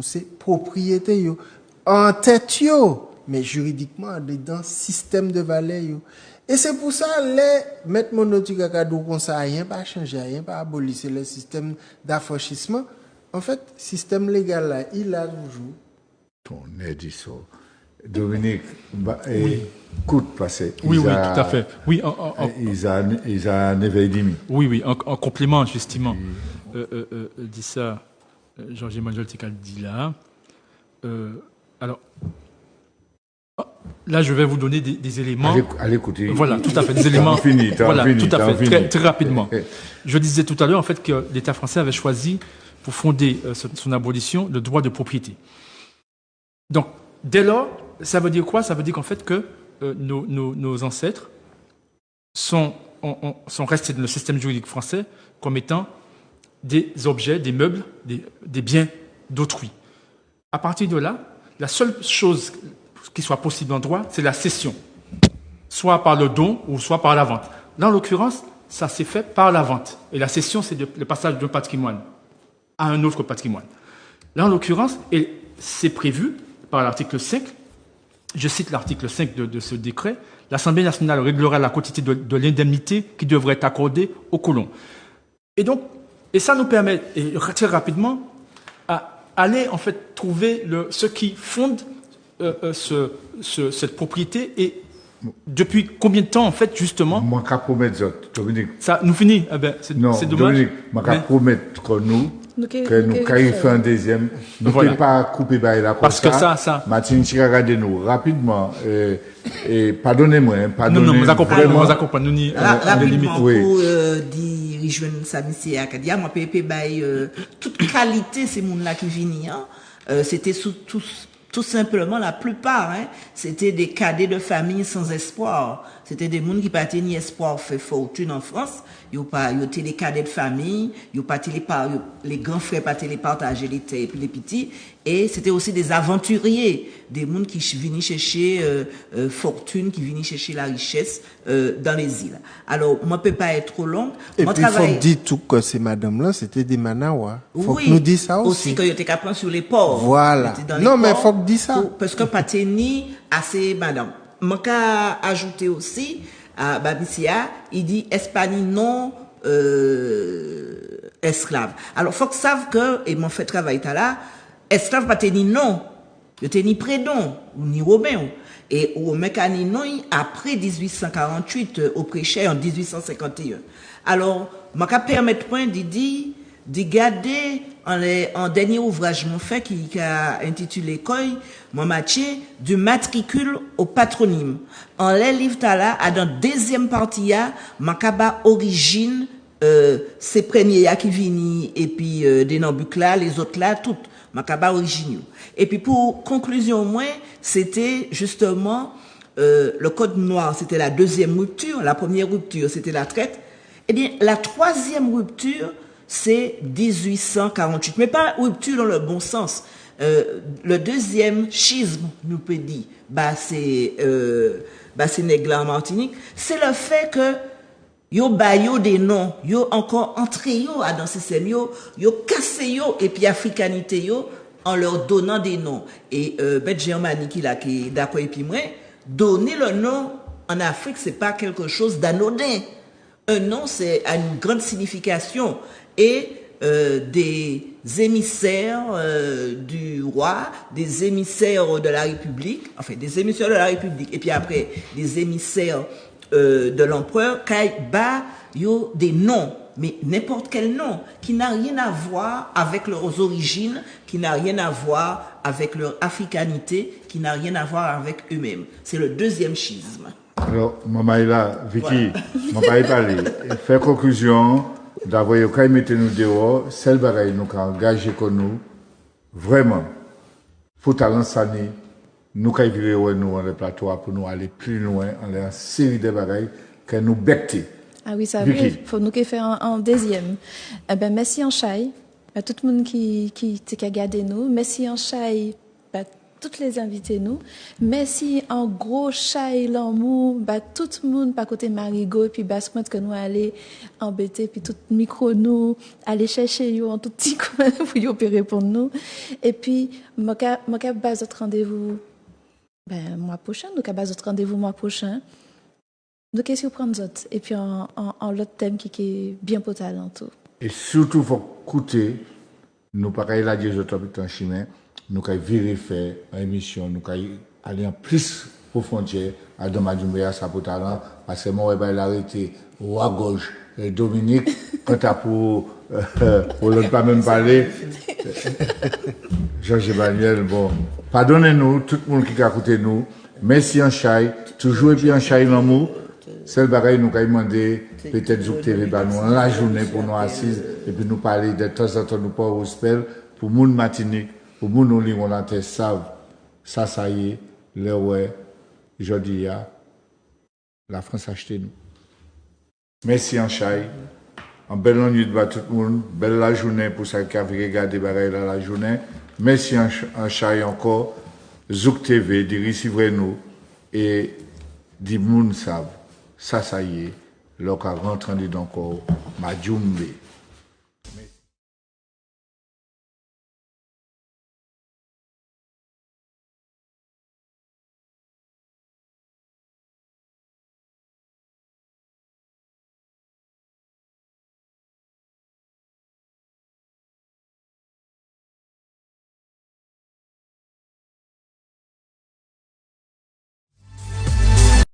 c'est propriété yo. En tête yo, mais juridiquement, dans le système de valeur yo. Et c'est pour ça, les maîtres monotiques à cadou comme ça, rien pas changé, rien pas aboli, c'est le système d'affranchissement. En fait, système légal là, il a toujours. On a dit ça. Dominique, écoute, passer. Oui, tout à fait. Oui, ils ont un éveil demi. Oui, en complément, justement, dit ça, Georges-Emmanuel Tekal dit là. Alors, là, je vais vous donner des éléments. Allez écouter. Voilà, tout à fait, des éléments. Voilà, tout à fait, très rapidement. Je disais tout à l'heure, en fait, que l'État français avait choisi, pour fonder son abolition, le droit de propriété. Donc, dès lors, ça veut dire quoi? Ça veut dire qu'en fait que nos ancêtres sont restés dans le système juridique français comme étant des objets, des meubles, des biens d'autrui. À partir de là, la seule chose qui soit possible en droit, c'est la cession, soit par le don ou soit par la vente. Là, en l'occurrence, ça s'est fait par la vente. Et la cession, c'est le passage d'un patrimoine à un autre patrimoine. Là, en l'occurrence, et c'est prévu par l'article 5, je cite l'article 5 de ce décret, l'Assemblée nationale réglera la quantité de l'indemnité qui devrait être accordée aux colons. Et ça nous permet, et très rapidement, à aller en fait trouver ce qui fonde cette propriété et depuis combien de temps en fait justement. Moi qu'à promettre Dominique. Ça nous finit. C'est dommage. Dominique, moi qu'à promettre que nous quand il fait un deuxième, nous ne pouvons pas couper là comme parce que ça. Martin regardez-nous rapidement et pardonnez-moi. Non, nous accompagnons. Nous n'y rapidement pour dire rejoindre ça monsieur Akadia, moi peux toute qualité ces monde là qui viennent c'était tout simplement la plupart c'était des cadets de famille sans espoir. C'était des gens qui pas ni espoir fait fortune en France. Yo étaient les cadets de famille, les grands frères pas télépartager les terres et puis les petits. Et c'était aussi des aventuriers, des gens qui venaient chercher fortune, qui venaient chercher la richesse dans les îles. Alors, moi, peut pas être trop long. Et puis, il faut dire tout que ces madames-là, c'était des Manawa. Faut que nous disions ça aussi. Aussi, quand ils étaient qu'à prendre sur les ports. Voilà. Non, mais faut que dire ça. Parce que pas ni assez madame. Moi, qu'à ajouter aussi, à Babissia, il dit Espagne non esclave. Alors, faut que savent que, et mon fait travail là, esclave pas ni non, il était ni prédon, ou ni romain. Et au mécanisme non, après 1848, au prêcher en 1851. Alors, moi, qu'à permettre point de garder en dernier ouvrage mon fait qui a intitulé Koy mon métier du matricule au patronyme en les livres là à dans deuxième partie makaba origine ces premiers qui viennent et puis des nambucs là les autres là toutes makaba origine et puis pour conclusion moi c'était justement le code noir, c'était la deuxième rupture. La première rupture, c'était la traite. Eh bien, la troisième rupture, c'est 1848. Mais pas rupture dans le bon sens. Le deuxième schisme, nous peut dire, c'est Nègre en Martinique, c'est le fait que yo bayo des noms, yo encore entré yo à dans système yo cassé yo et puis africanité yo en leur donnant des noms. Et Bet Germani qui est d'accord et puis moi, donner le nom en Afrique, c'est pas quelque chose d'anodin. Un nom, c'est a une grande signification. Et des émissaires du roi, des émissaires de la République, enfin des émissaires de la République, et puis après des émissaires de l'empereur, yo des noms, mais n'importe quel nom, qui n'a rien à voir avec leurs origines, qui n'a rien à voir avec leur africanité, qui n'a rien à voir avec eux-mêmes. C'est le deuxième schisme. Alors, Maman Vicky, Maman parler. Faire conclusion, d'avoir eu qu'à mettre nous dehors, celle bagaille nous qu'a engagé comme nous, vraiment, faut talent sané, nous qu'a virer nous le plateau pour nous aller plus loin en la série de bagailles que nous becter. Ah oui, ça veut, faut nous faire en deuxième. Eh ben, merci en chai, tout le monde qui a gardé nous, merci en chai, toutes les invités nous. Merci en gros chai l'amour, tout le monde par côté Marigot, puis basse que nous aller embêter, puis tout micro nous, aller chercher yo en tout petit coin pour yo répondre nous. Et puis, moi base autre rendez-vous, mois prochain, nous base autre rendez-vous mois prochain. Nous qu'est-ce que prendre autres et puis en l'autre thème qui est bien pour talent tout. Et surtout faut écouter nous pas la dire autres en chemin, nous qu'à virer faire une émission, nous qu'à aller en plus aux frontières à Domadjoumbéa ça pour talent parce que moi va l'arrêter ou à gauche Dominique quand t'as pour l'autre pas même parler Georges Emmanuel bon pardonnez-nous tout le monde qui a écouté nous merci en chai toujours et puis en chai l'amour. Celle bagaille nous qu'a demandé peut-être Zouk TV nous la journée pour nous assises et puis nous parler de temps en temps nous pas au spell pour moun Martinique pour moun nous on la terre savent ça y est le ouais jodi a la France a acheté nous. Merci en chai en belle nuit de tout le monde belle la journée pour ça qui a regardé bagaille la journée merci en chai encore Zouk TV dit recevez nous et dit moun savent ça y est, l'on rentre dans le corps, ma Djumbe.